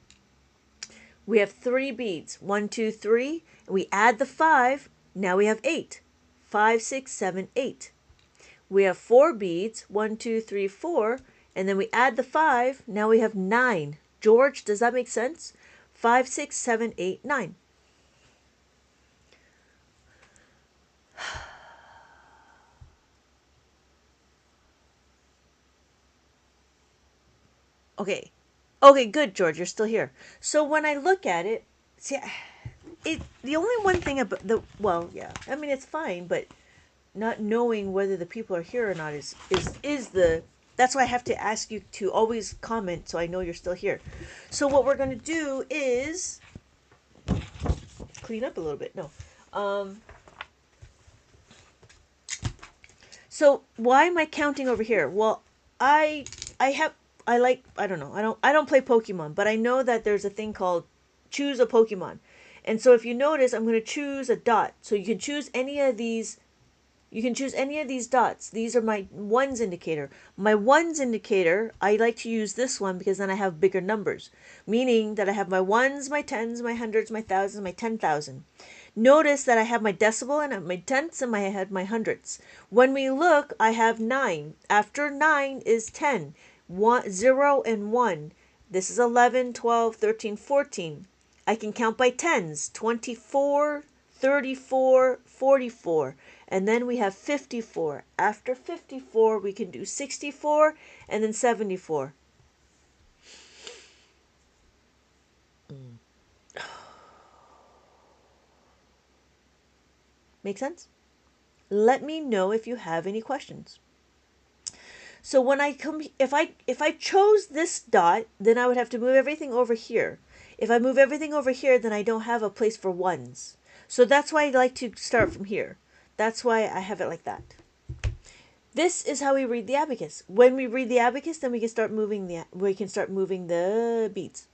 We have 3 beads. 1, 2, 3. And we add the 5. Now we have 8. 5, 6, 7, 8. We have 4 beads. 1, 2, 3, 4. And then we add the 5. Now we have 9. George, does that make sense? 5, 6, 7, 8, 9. Okay. Okay, good, George. You're still here. So when I look at it, see, the only one thing about yeah. I mean, it's fine, but not knowing whether the people are here or not is the that's why I have to ask you to always comment so I know you're still here. So what we're going to do is clean up a little bit. No. So why am I counting over here? Well, I don't know. I don't play Pokemon, but I know that there's a thing called choose a Pokemon. And so if you notice, I'm going to choose a dot. So you can choose any of these. You can choose any of these dots. These are my ones indicator. My ones indicator, I like to use this one because then I have bigger numbers. Meaning that I have my ones, my tens, my hundreds, my thousands, my 10,000. Notice that I have my decimal and my tenths and I have my hundreds. When we look, I have 9. After 9 is 10. 0 and 1. This is 11, 12, 13, 14. I can count by tens. 24, 34, 44. And then we have 54. After 54, we can do 64 and then 74. Make sense? Let me know if you have any questions. So when I come, if I chose this dot, then I would have to move everything over here. If I move everything over here, then I don't have a place for ones. So that's why I like to start from here. That's why I have it like that. This is how we read the abacus. When we read the abacus, then we can start moving the beads.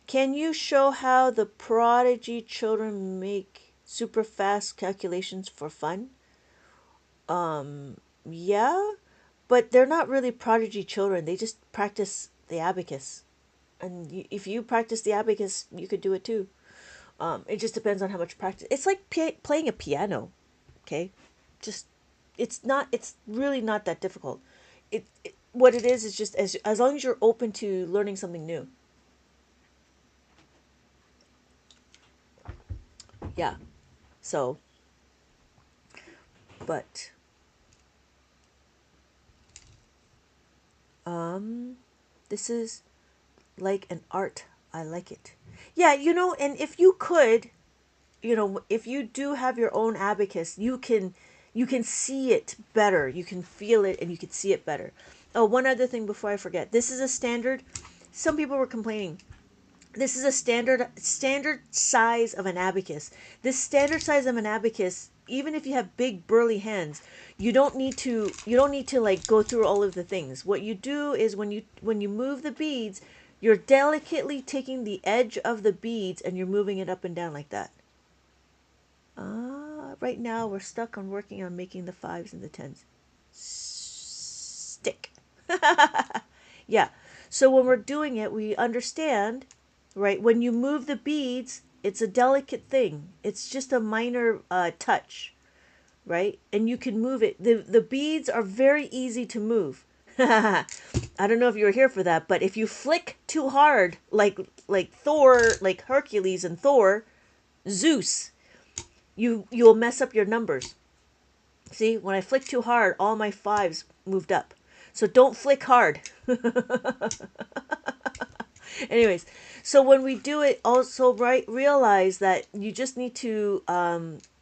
Can you show how the prodigy children make super fast calculations for fun? Yeah, but they're not really prodigy children. They just practice the abacus. And if you practice the abacus, you could do it too. It just depends on how much practice. It's like playing a piano, okay? Just it's really not that difficult. What it is just as long as you're open to learning something new. Yeah. So, but this is like an art I like it. Yeah, and if you could, if you do have your own abacus, you can see it better. You can feel it and you can see it better. Oh, one other thing before I forget. This is a standard. Some people were complaining. This is a standard size of an abacus. This standard size of an abacus, even if you have big burly hands, you don't need to like go through all of the things. What you do is when you move the beads, you're delicately taking the edge of the beads and you're moving it up and down like that. Right now we're stuck on working on making the 5s and the 10s stick. Yeah. So when we're doing it, we understand, right? When you move the beads, it's a delicate thing. It's just a minor touch, right? And you can move it. The beads are very easy to move. I don't know if you were here for that, but if you flick too hard, like Thor, like Hercules and Thor, Zeus, you'll mess up your numbers. See, when I flick too hard, all my 5s moved up. So don't flick hard. Anyways, so when we do it, also realize that you just need to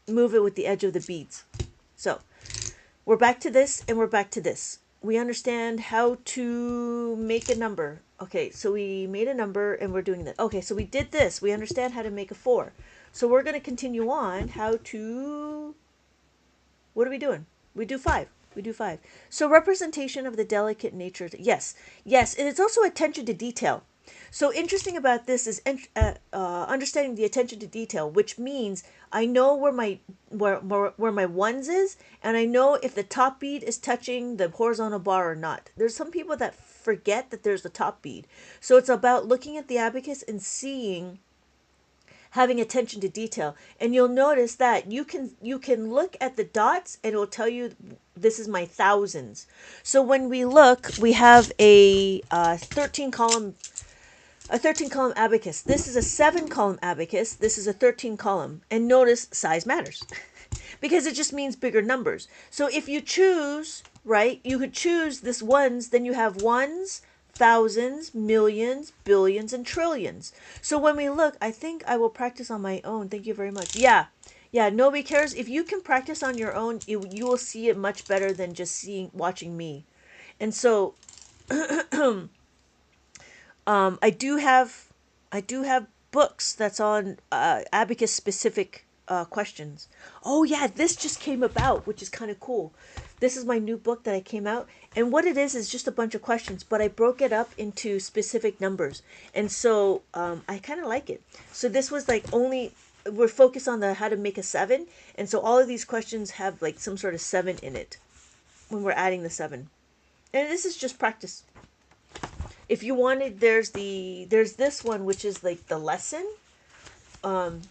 move it with the edge of the beads. So we're back to this and we're back to this. We understand how to make a number. Okay, so we made a number and we're doing that. Okay, so we did this. We understand how to make a 4. So we're going to continue on how to... What are we doing? We do 5. We do 5. So representation of the delicate nature. Yes. Yes. And it's also attention to detail. So interesting about this is understanding the attention to detail, which means I know where my ones is, and I know if the top bead is touching the horizontal bar or not. There's some people that forget that there's the top bead. So it's about looking at the abacus and seeing, having attention to detail. And you'll notice that you can look at the dots and it will tell you this is my thousands. So when we look, we have a 13 column abacus. This is a 7 column abacus. This is a 13 column. And notice size matters because it just means bigger numbers. So if you choose, right, you could choose this ones, then you have ones, thousands, millions, billions, and trillions. So when we look, I think I will practice on my own. Thank you very much. Yeah. Yeah, nobody cares. If you can practice on your own, you will see it much better than just watching me. And so I do have books that's on abacus specific questions. Oh yeah, this just came about, which is kind of cool. This is my new book that I came out, and what it is just a bunch of questions, but I broke it up into specific numbers, and so I kind of like it. So this was like we're focused on the how to make a 7, and so all of these questions have like some sort of 7 in it when we're adding the 7, and this is just practice. If you wanted, there's this one, which is like the lesson.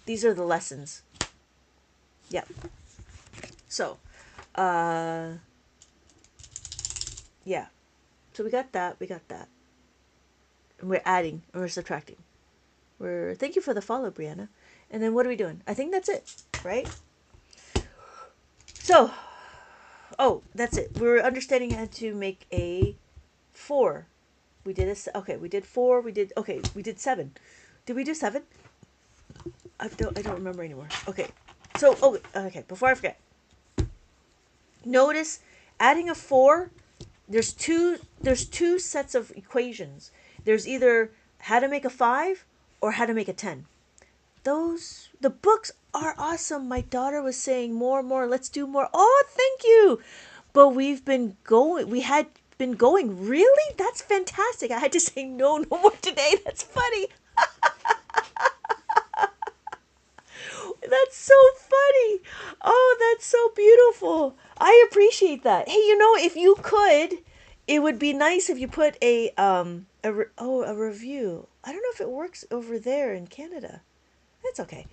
These are the lessons. Yeah. So, yeah. So we got that. And we're adding and we're subtracting. Thank you for the follow, Brianna. And then what are we doing? I think that's it, right? So, that's it. We're understanding how to make a 4. We did okay. We did 4. We did 7. Did we do 7? I don't remember anymore. Okay. So okay. Before I forget, notice adding a 4. There's two sets of equations. There's either how to make a 5 or how to make a 10. The books are awesome. My daughter was saying more. Let's do more. Oh, thank you. But we had been going. Really? That's fantastic. I had to say no more today. That's funny. That's so funny. Oh, that's so beautiful. I appreciate that. Hey, if you could, it would be nice if you put a review. I don't know if it works over there in Canada. That's okay.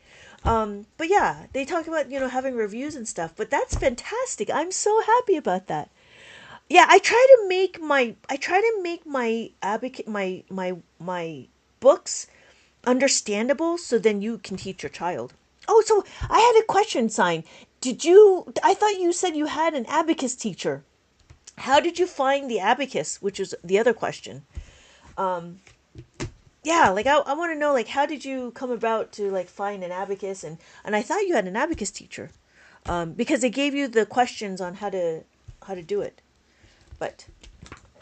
But yeah, they talked about, having reviews and stuff, but that's fantastic. I'm so happy about that. Yeah, I try to make my books understandable so then you can teach your child. Oh, so I had a question sign. I thought you said you had an abacus teacher. How did you find the abacus, which is the other question? yeah, like I want to know, like, how did you come about to like find an abacus? And I thought you had an abacus teacher, because they gave you the questions on how to do it. But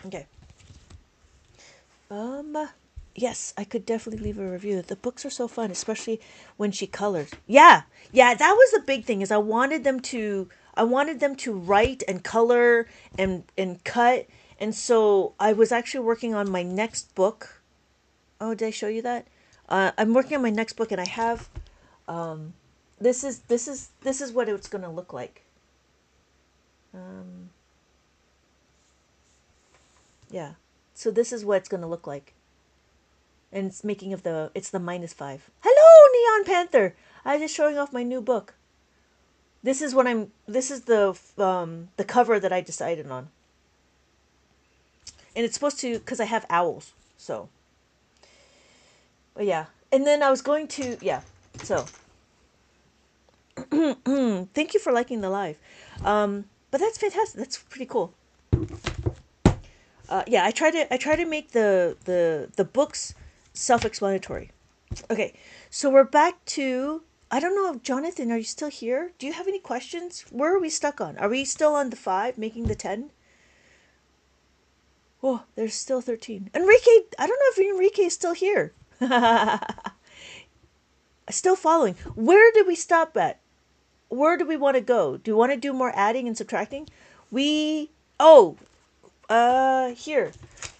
okay. Um, yes, I could definitely leave a review. The books are so fun, especially when she colors. Yeah, yeah, that was the big thing. Is I wanted them to write and color and cut, and so I was actually working on my next book. Oh, did I show you that? I'm working on my next book, and I have this is what it's gonna look like. Um, yeah, so this is what it's gonna look like. And it's making of it's the -5. Hello, Neon Panther. I was just showing off my new book. This is the cover that I decided on. And it's supposed to, because I have owls. So, but yeah. And then I was going to, yeah. So, thank you for liking the live. But that's fantastic. That's pretty cool. Yeah, I try to make the books self-explanatory. Okay, so we're back to. I don't know if Jonathan, are you still here? Do you have any questions? Where are we stuck on? Are we still on the 5, making the 10? Oh, there's still 13. Enrique, I don't know if Enrique is still here. Still following. Where did we stop at? Where do we want to go? Do we want to do more adding and subtracting? We. Oh, here.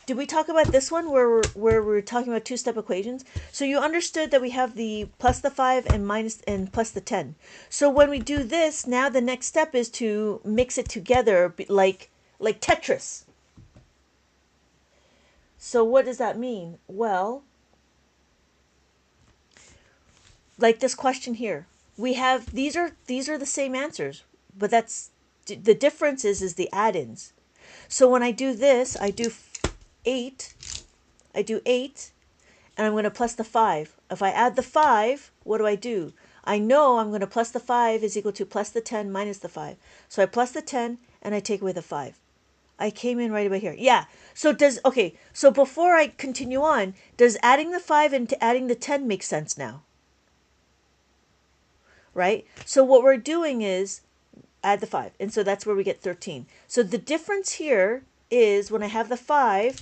Did we talk about this one where we're talking about two-step equations? So you understood that we have the plus the 5 and minus and plus the 10. So when we do this, now the next step is to mix it together like Tetris. So what does that mean? Well, like this question here. We have these are the same answers, but that's the difference is the add-ins. So when I do this, I do 8. I do 8 and I'm going to plus the 5. If I add the 5, what do? I know I'm going to plus the 5 is equal to plus the 10 minus the 5. So I plus the 10 and I take away the 5. I came in right about here. Yeah. So so before I continue on, does adding the 5 and adding the 10 make sense now? Right? So what we're doing is add the 5. And so that's where we get 13. So the difference here is when I have the 5,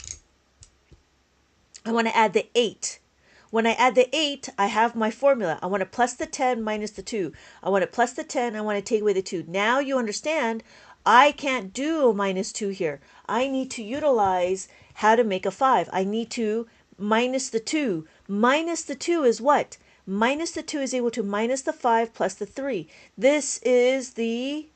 I want to add the 8. When I add the 8, I have my formula. I want to plus the 10 minus the 2. I want to plus the 10. I want to take away the 2. Now you understand I can't do minus 2 here. I need to utilize how to make a 5. I need to minus the 2. Minus the 2 is what? Minus the 2 is equal to minus the 5 plus the 3. This is the...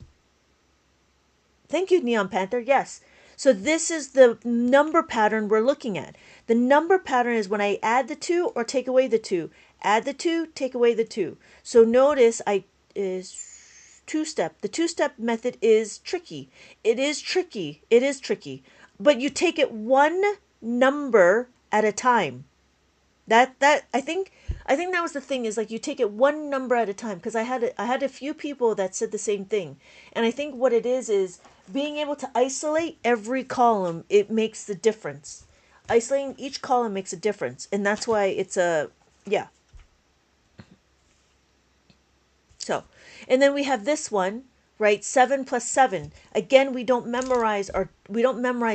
Thank you, Neon Panther. Yes. So this is the number pattern we're looking at. The number pattern is when I add the 2 or take away the 2. Add the 2, take away the 2. So notice I is two-step. The two-step method is tricky. It is tricky. It is tricky. But you take it one number at a time. That I think that was the thing, is like you take it one number at a time, because I had a few people that said the same thing. And I think what it is being able to isolate every column, it makes the difference. Isolating each column makes a difference, and that's why it's a yeah. So, and then we have this one, right? 7 plus 7. Again, we don't memorize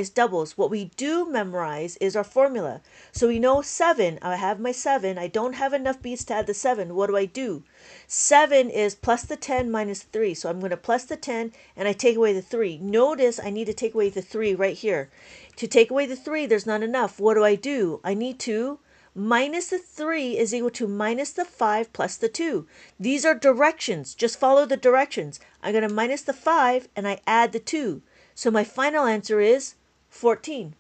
doubles. What we do memorize is our formula. So we know 7. I have my 7. I don't have enough beats to add the 7. What do? 7 is plus the 10 minus 3. So I'm going to plus the 10 and I take away the 3. Notice I need to take away the 3 right here. To take away the 3, there's not enough. What do? I need to minus the 3 is equal to minus the 5 plus the 2. These are directions. Just follow the directions. I'm going to minus the 5 and I add the 2. So my final answer is 14.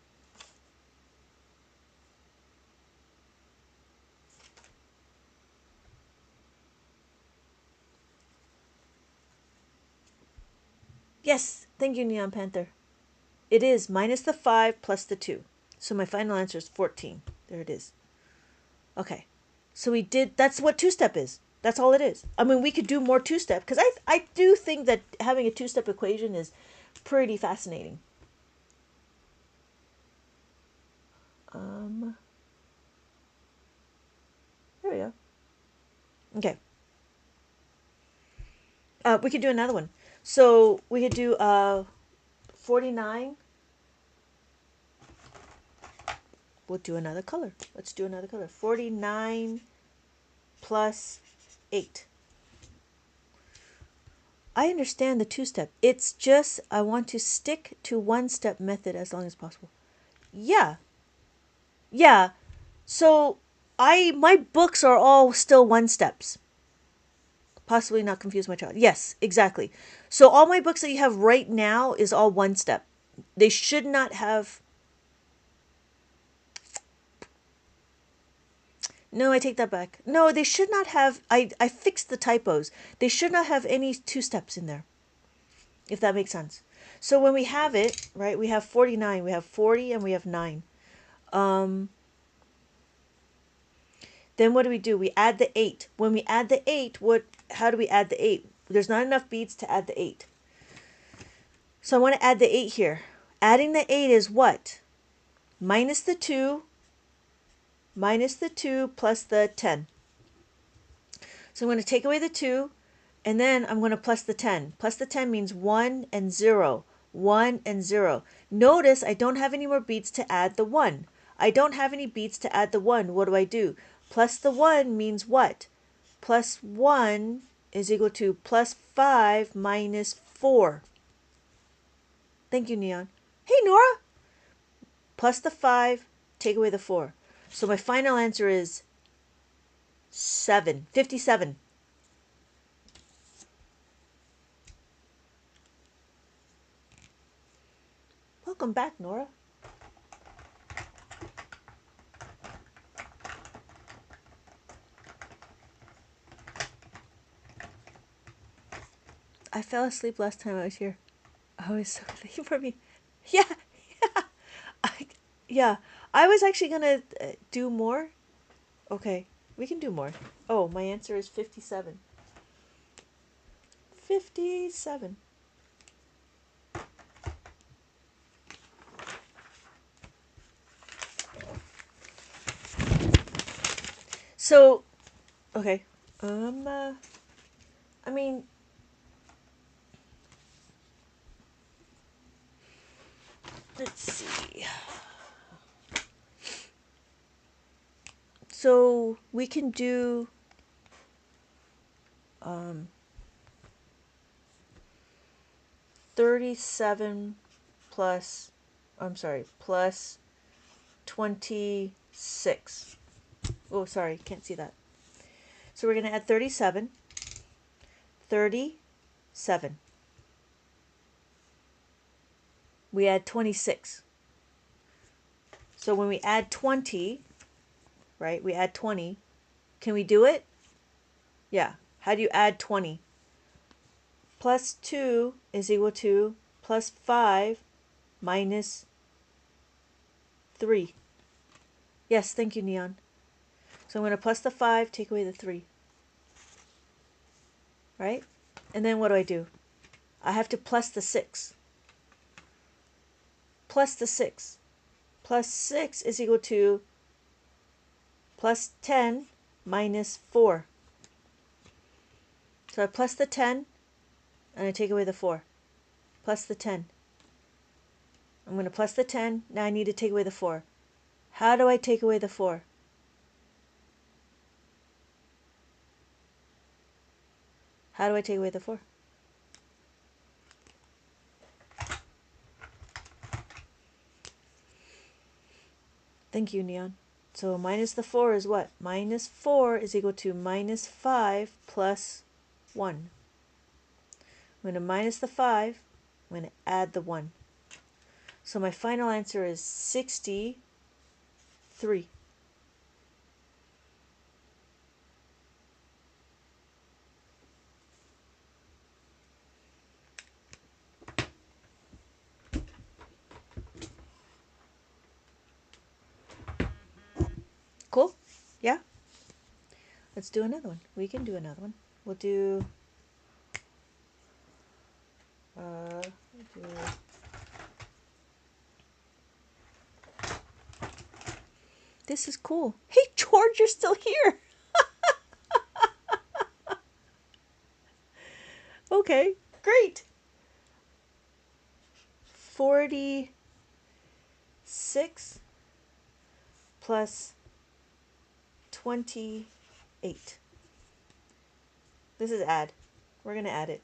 Yes, thank you, Neon Panther. It is minus the 5 plus the 2. So my final answer is 14. There it is. Okay. So we did, that's what two-step is. That's all it is. I mean, we could do more two-step, because I do think that having a two-step equation is pretty fascinating. Um, There we go. Okay. We could do another one. So we could do 49. We'll do another color. Let's do another color. 49 plus 8. I understand the two-step. It's just I want to stick to one-step method as long as possible. Yeah. Yeah. So my books are all still one steps. Possibly not confuse my child. Yes, exactly. So all my books that you have right now is all one step. They should not have. No, I take that back. No, they should not have. I fixed the typos. They should not have any two steps in there, if that makes sense. So when we have it, right, we have 49, we have 40, and we have 9. Then what do? We add the 8. When we add the 8, how do we add the 8? There's not enough beads to add the 8. So I want to add the 8 here. Adding the 8 is what? Minus the 2 plus the 10. So I'm going to take away the 2, and then I'm going to plus the 10. Plus the 10 means 1 and 0. 1 and 0. Notice I don't have any more beads to add the 1. I don't have any beads to add the 1. What do? Plus the 1 means what? Plus 1 is equal to plus 5 minus 4. Thank you, Neon. Hey, Nora! Plus the 5, take away the 4. So my final answer is 57. Welcome back, Nora. I fell asleep last time I was here. I was so thank you for me. Yeah, yeah. I was actually gonna do more. Okay, we can do more. Oh, my answer is 57. 57. So, okay. I mean, let's see. So we can do 37 plus, plus 26. Oh, sorry, can't see that. So we're going to add 37. 37. We add 26. So when we add 20, right, we add 20. Can we do it? Yeah. How do you add 20? Plus 2 is equal to plus 5 minus 3. Yes, thank you, Neon. So I'm going to plus the 5, take away the 3. Right? And then what do? I have to plus the 6. Plus the 6. Plus 6 is equal to plus 10 minus 4. So I plus the 10, and I take away the 4. Plus the 10. I'm going to plus the 10. Now I need to take away the 4. How do I take away the 4? How do I take away the 4? Thank you, Neon. So minus the 4 is what? Minus 4 is equal to minus 5 plus 1. I'm going to minus the 5. I'm going to add the 1. So my final answer is 63. Cool? Yeah? Let's do another one. We can do another one. We'll do... This is cool. Hey, George, you're still here. Okay, great. 46 plus 28. This is add. We're going to add it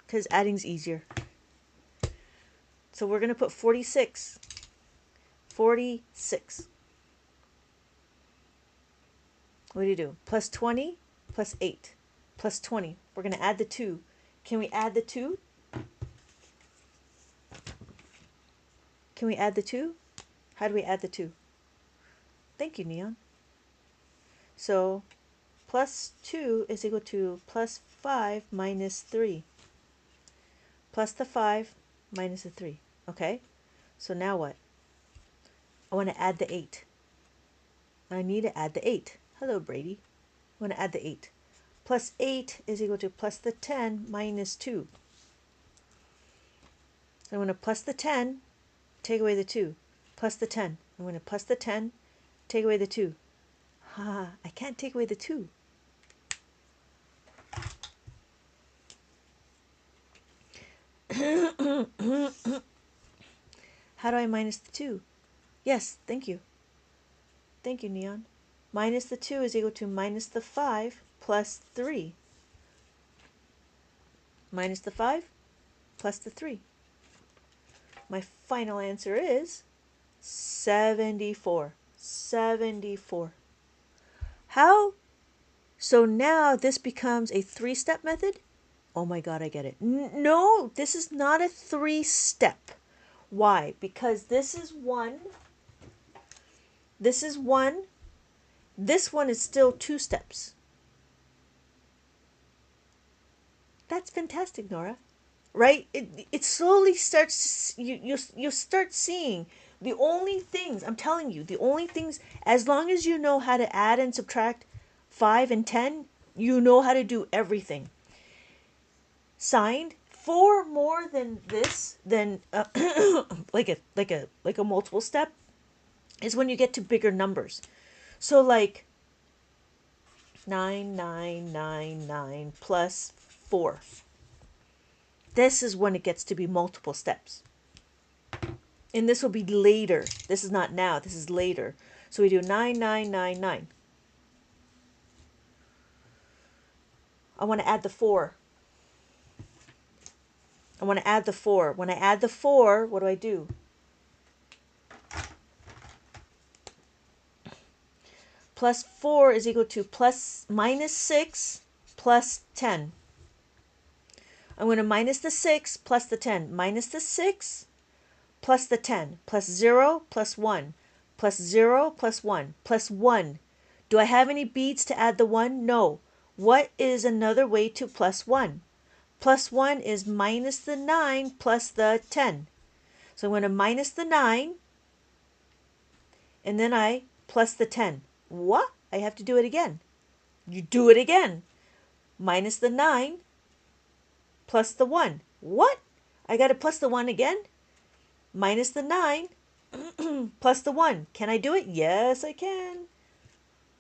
because adding's easier. So we're going to put 46. 46. What do you do? Plus 20 plus 8 plus 20. We're going to add the 2. Can we add the 2? Can we add the 2? How do we add the 2? Thank you, Neon. So plus 2 is equal to plus 5 minus 3. Plus the 5 minus the 3. Okay? So now what? I want to add the 8. I need to add the 8. Hello, Brady. I want to add the 8. Plus 8 is equal to plus the 10 minus 2. So I'm going to plus the 10, take away the 2. Plus the 10. I'm going to plus the 10, take away the 2. Ha, I can't take away the 2. How do I minus the 2? Yes, thank you. Thank you, Neon. Minus the 2 is equal to minus the 5 plus 3. Minus the 5 plus the 3. My final answer is 74. 74. How? So now this becomes a 3-step method? Oh my God, I get it. No, this is not a 3-step. Why? Because this is 1. This is 1. This one is still 2 steps. That's fantastic, Nora. Right? It slowly starts, you start seeing the only things, I'm telling you, the only things, as long as you know how to add and subtract 5 and 10, you know how to do everything. Signed, 4 more than this, than like a multiple step, is when you get to bigger numbers. So like 9999 plus 4. This is when it gets to be multiple steps. And this will be later. This is not now. This is later. So we do 9999. I want to add the 4. I want to add the 4. When I add the 4, what do I do? Plus 4 is equal to minus 6 plus 10. I'm going to minus the 6 plus the 10. Minus the 6 plus the 10. Plus 0 plus 1. Plus 0 plus 1. Plus 1. Do I have any beads to add the 1? No. What is another way to plus 1? Plus 1 is minus the 9 plus the 10. So I'm going to minus the 9. And then I plus the 10. What? I have to do it again. You do it again. Minus the 9 plus the 1. What? I got to plus the 1 again? Minus the 9 plus the 1. Can I do it? Yes, I can.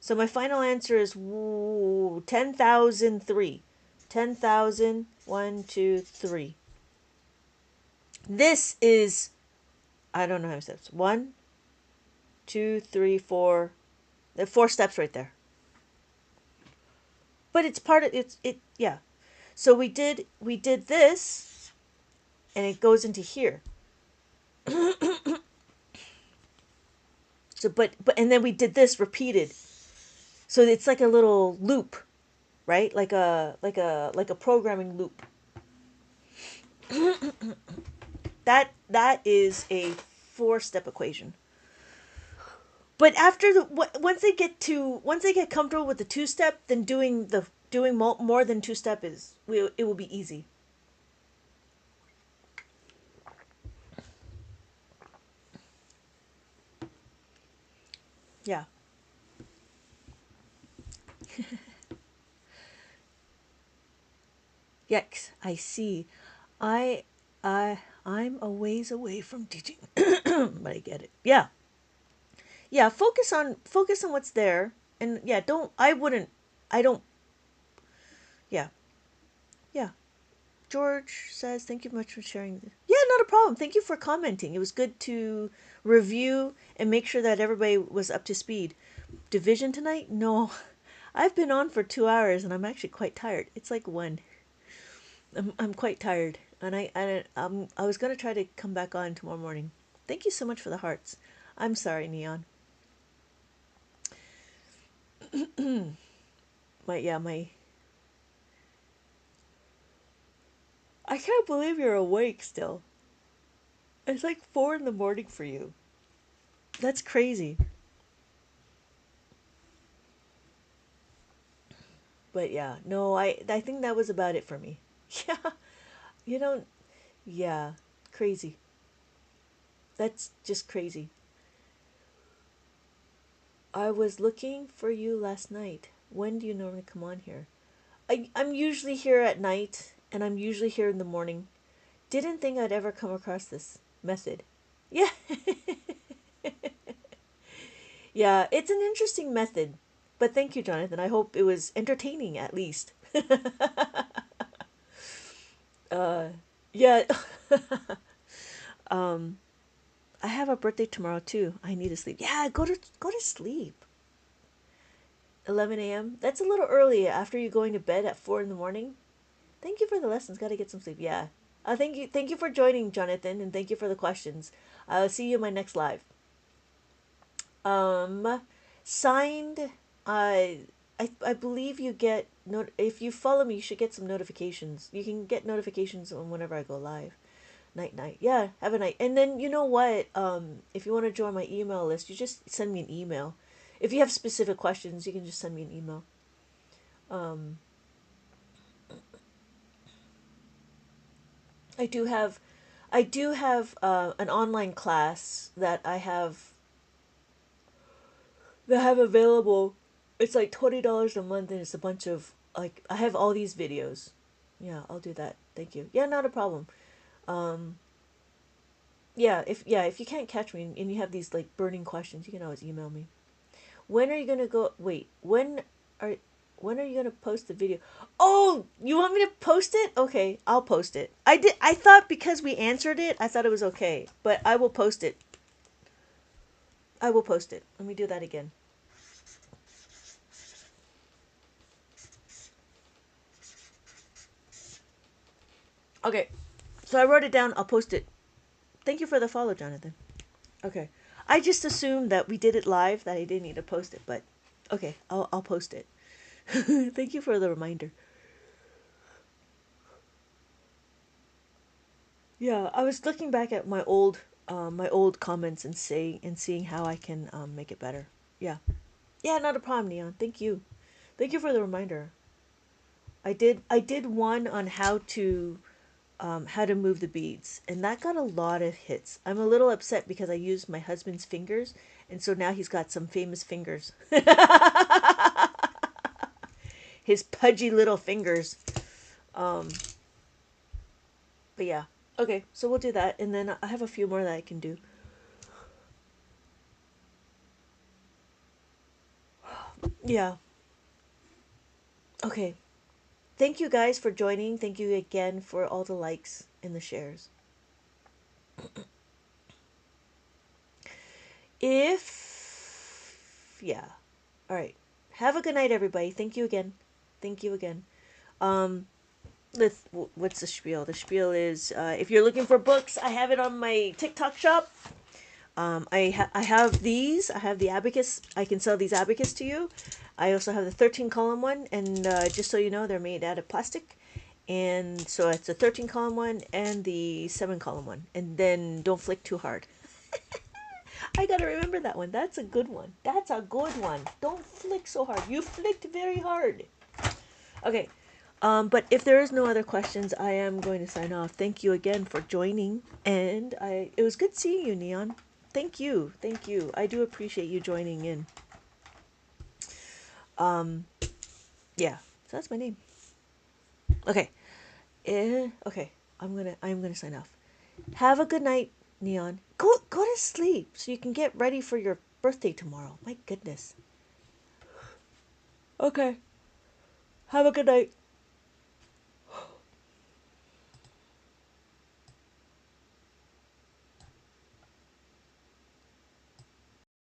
So my final answer is 10,003. 10,000, 1, 2, 3. This is, I don't know how many steps. 1, 2, 3, 4. There are 4 steps right there. But it's part of it. Yeah. So we did this, and it goes into here. So and then we did this repeated. So it's like a little loop, right? Like a programming loop. That is a 4-step equation. But after once they get comfortable with the 2-step, then doing more than 2-step it will be easy. Yeah. Yes, I see. I'm a ways away from teaching, but I get it. Yeah. Yeah, focus on what's there, and yeah, yeah. George says, thank you much for sharing. Yeah, not a problem. Thank you for commenting. It was good to review and make sure that everybody was up to speed. Division tonight? No. I've been on for 2 hours and I'm actually quite tired. It's like 1. I'm quite tired. And I was going to try to come back on tomorrow morning. Thank you so much for the hearts. I'm sorry, Neon. My I can't believe you're awake still. It's like 4 in the morning for you. That's crazy. But yeah, no, I think that was about it for me. Yeah, you don't. Yeah, crazy. That's just crazy. I was looking for you last night. When do you normally come on here? I'm usually here at night, and I'm usually here in the morning. Didn't think I'd ever come across this method. Yeah, yeah, it's an interesting method. But thank you, Jonathan. I hope it was entertaining at least. uh, yeah. um, I have a birthday tomorrow too. I need to sleep. Yeah, go to sleep. 11 a.m. That's a little early after you going to bed at 4 in the morning. Thank you for the lessons. Got to get some sleep. Yeah. Thank you for joining, Jonathan, and thank you for the questions. I'll see you in my next live. Um, signed. I believe you get if you follow me, you should get some notifications. You can get notifications on whenever I go live. Night. Yeah, have a night. And then you know what? If you want to join my email list, you just send me an email. If you have specific questions, you can just send me an email. Um, I do have, an online class that I have available. It's like $20 a month, and it's a bunch of like I have all these videos. Yeah, I'll do that. Thank you. Yeah, not a problem. Um, yeah, if you can't catch me and you have these like burning questions, you can always email me. When are you gonna go? Wait, are when are you gonna post the video? Oh, you want me to post it? Okay, I'll post it. I thought because we answered it, I thought it was okay, but I will post it. I will post it. Let me do that again. Okay, so I wrote it down. I'll post it. Thank you for the follow, Jonathan. Okay, I just assumed that we did it live, that I didn't need to post it, but okay, I'll post it. Thank you for the reminder. Yeah, I was looking back at my old comments and seeing how I can make it better. Yeah, yeah, not a problem, Neon. Thank you for the reminder. I did one on how to move the beads, and that got a lot of hits. I'm a little upset because I used my husband's fingers, and so now he's got some famous fingers. His pudgy little fingers. Um, but yeah, okay, so we'll do that, and then I have a few more that I can do. Yeah. Okay. Thank you guys for joining. Thank you again for all the likes and the shares. If yeah. All right. Have a good night, everybody. Thank you again. Thank you again. Um, what's the spiel? The spiel is if you're looking for books, I have it on my TikTok shop. I have these. I have the Abacus. I can sell these Abacus to you. I also have the 13 column one, and just so you know, they're made out of plastic. And so it's a 13 column one and the 7 column one. And then don't flick too hard. I gotta remember that one. That's a good one. That's a good one. Don't flick so hard. You flicked very hard. Okay. But if there is no other questions, I am going to sign off. Thank you again for joining, and it was good seeing you, Neon. Thank you. I do appreciate you joining in. Um, yeah. So that's my name. Okay. Okay. I'm gonna sign off. Have a good night, Neon. Go to sleep so you can get ready for your birthday tomorrow. My goodness. Okay. Have a good night.